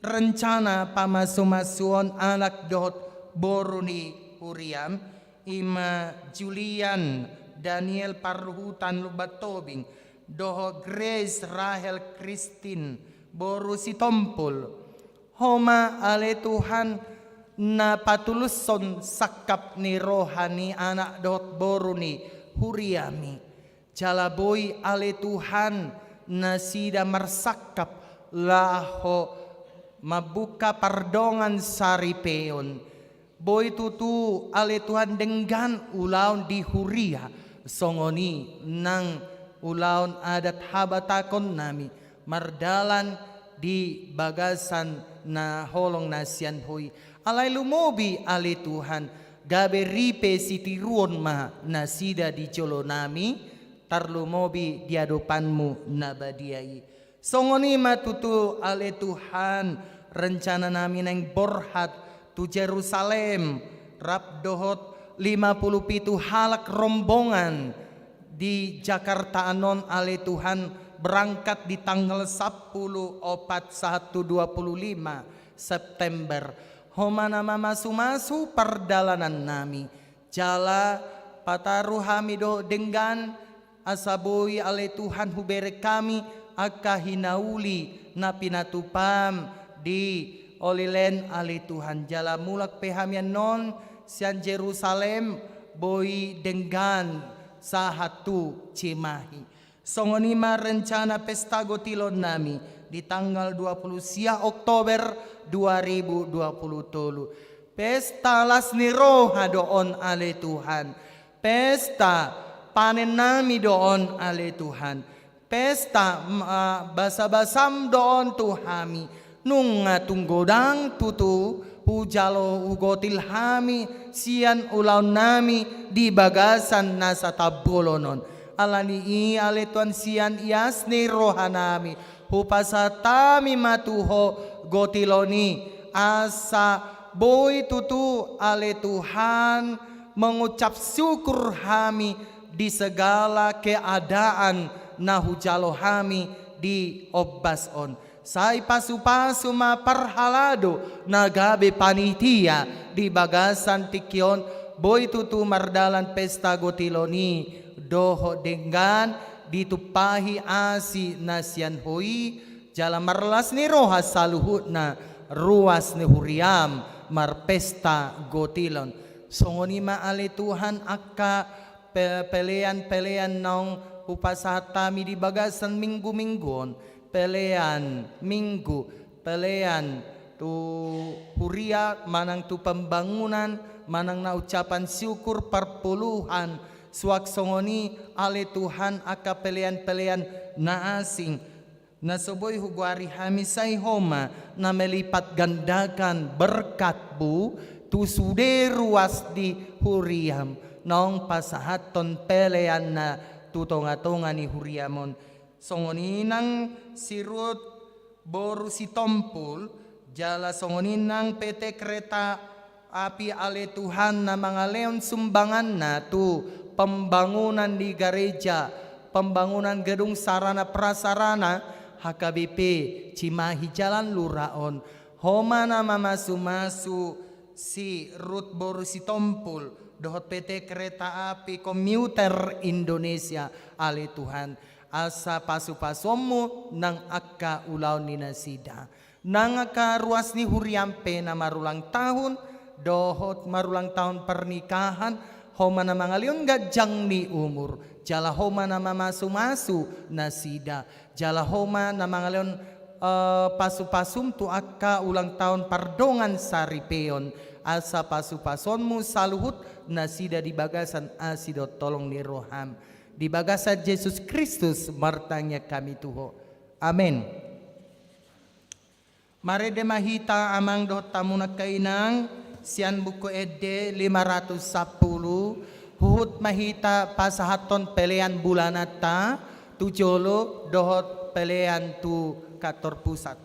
rencana pamasumasuon anak dot Boruni Huriam ima Julian Daniel Parhutan Lubatobing doho Grace Rahel Christine Boru Sitompul homa ale Tuhan na patuluson sakap ni rohani anak dot Boruni Huriami jalaboy ale Tuhan na sida marsakap laho mabuka pardongan saripeon boy tutu ale Tuhan denggan ulaun di Huria songoni nang ulaun adat habatakon nami mardalan di bagasan na holong nasian hoy alay lumobi ale Tuhan gabe ripe sitiruon ma nasida di jolo nami tarlumobi di adopanmu nabadiai songoni matutu ale Tuhan rencana namin yang borhat tu Jerusalem rap dohot 57 halak rombongan di Jakarta anon ale Tuhan berangkat di tanggal 10/4/125 September homa nama masu-masu perdalanan nami jala pataru hamido dengan asaboi ale Tuhan hubere kami akka hinauli na pinatupam di olilen ali Tuhan jala mulak pehamian non sian Jerusalem boy dengan sahatu Cimahi songonima rencana pesta gotilon nami di tanggal 20 sia Oktober 2020 pesta lasni roha doon ali Tuhan pesta panen nami doon ali Tuhan pesta basa-basam doon tuhami nung tunggodang tutu hujalo ugotil hami sian ulaw nami di bagasan nasa tabolonon alani i ale Tuhan sian iasni rohanami hupasatami matuho gotiloni asa boy tutu ale Tuhan mengucap syukur hami di segala keadaan na hujalo hami di obbason sai pasu-pasu ma parhalado nagabe panitia di bagasan tikion boy tutu mardalan pesta gotiloni doho dengan ditupahi asi nasian hoi jala marlas ni roha saluhut na ruas ni Huriam marpesta gotilon songoni ma ale Tuhan akka pelean-pelean nong upasatami di bagasan minggu-mingguon pelean minggu pelean tu Huria manang tu pembangunan manang na ucapan syukur perpuluhan suak songoni ale Tuhan aka pelean-pelean na asing na soboy huguari hamisay homa na melipat gandakan berkat bu tu sude ruas di Huriam nong pasahaton pelean na tutonga-tonga ni Huriamon songoninang sirut Boru Sitompul jala songoninang PT Kereta Api ale Tuhan na mga leon sumbangan na tu pembangunan di gereja, pembangunan gedung sarana prasarana HKBP Cimahi Jalan Luraon. Homa nama masu-masu si Rut Borusi Tompul dohot PT Kereta Api Komuter Indonesia ale Tuhan asa pasu-pasommu nang akka ulau nina sida nang akka ruas ni huriampe na marulang tahun dohot marulang tahun pernikahan homa na mangalion gajang ni umur jala homa na masu-masu na sida jala homa na mangalion pasu-pasum tu akka ulang tahun pardongan saripeon asa pasu-pasonmu saluhut nasida di bagasan asidot tolong ni roham di bagasan Yesus Kristus martanya kami tuho amin. Mare de mahita amang do tamuna kainang sian buku ede 510 huhut mahita pasahaton pelean bulanata tujolo dohot pelean tu kantor pusat.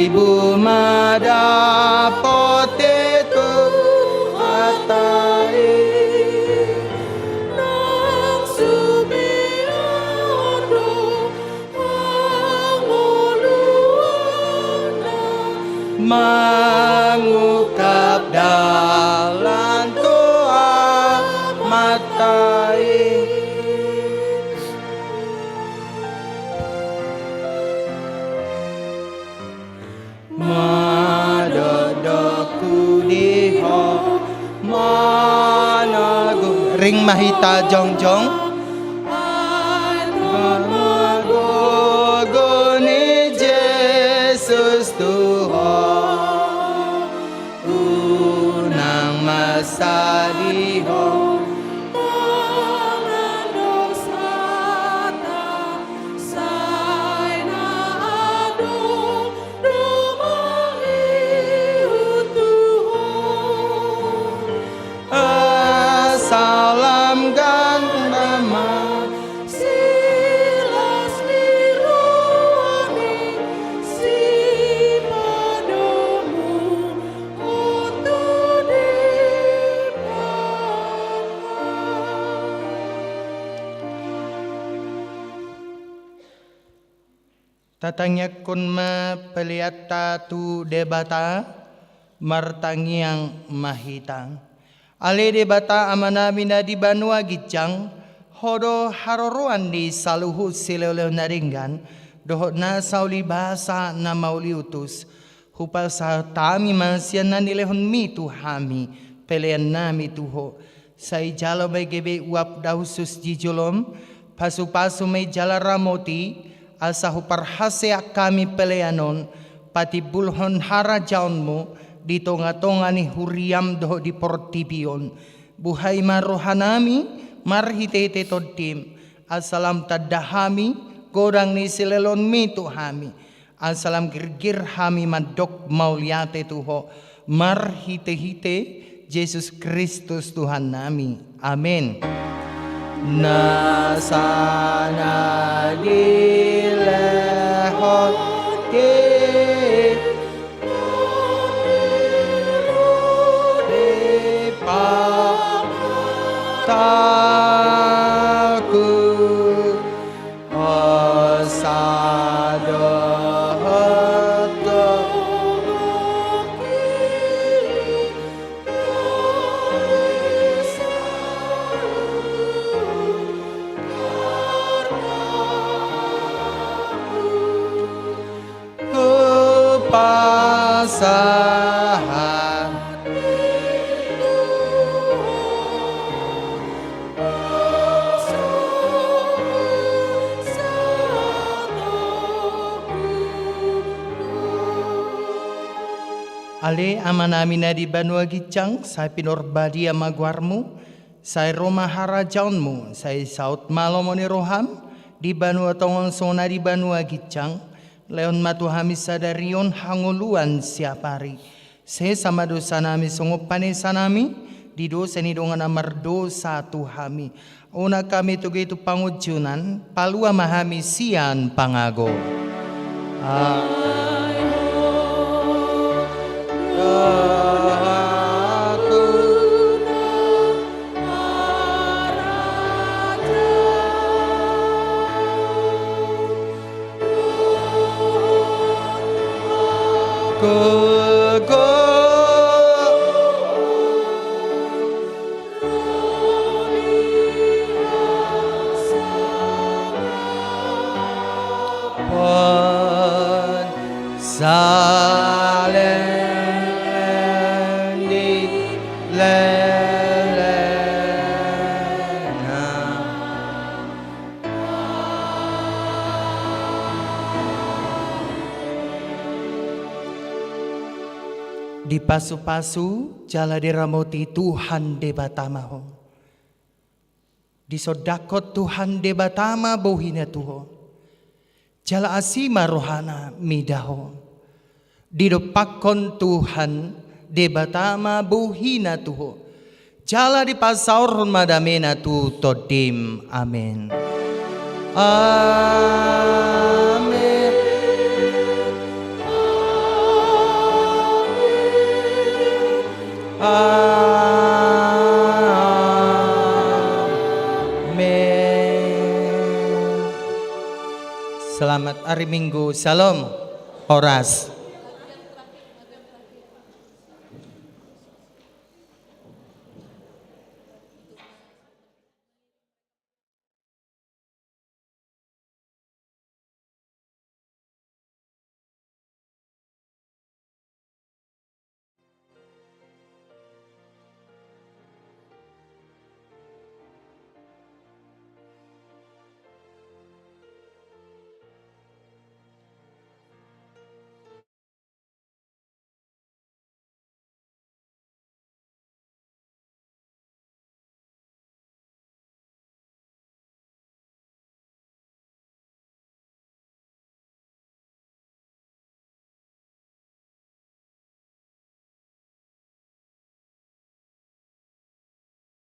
Ibu mada potetu hatai nang sumiando angoluana mangukap dah ring mahita jongjong goni Jesus Tuhan unang masaliho salam gandama silas liruani si padamu untuk tatangnya kun ma peliata tu debata martangiang mahitang ale debata amanamina di banua gicang hodo haroroan di saluhu siloleo naringgan dohot na sauli bahasa na mauli utus hupal sa tami mansian na nilehon mi tu hami pelean nami tuho sai jalo bay gebe uap dausus jijolom pasu-pasu may jala ramoti asa hupar hasea kami peleanon pati bulhon hara jaunmu di tonga-tonga ni huriam doho di portibion buhay marohanami marhitete todim asalam tadahami godang ni silelon mi tuhami asalam girgir hami madok mauliate tuho marhite-hite Yesus Kristus Tuhan nami amin nasana dilehot takut kepasahan ale amanamina di banua gicang sai pinorbadi amagwarmu sai roma harajaunmu sai saut malomoni roham di banua tongon sona di banua gicang leon matuhami sadarion hanguluan siapari se sama dosa nami sungupane sanami di dosa ni dongan amar dosa tuhami una kami tuge itu pangujunan palua mahami sian pangago di pasu-pasu jala diramoti Tuhan debatamaho di sodakot Tuhan debatama bohina tuho jala asima rohana midaho di dopakon Tuhan debatama bohina tuho jala di pasaur madamena tu todim amin amin Amin. Selamat hari Minggu. Salam. Horas.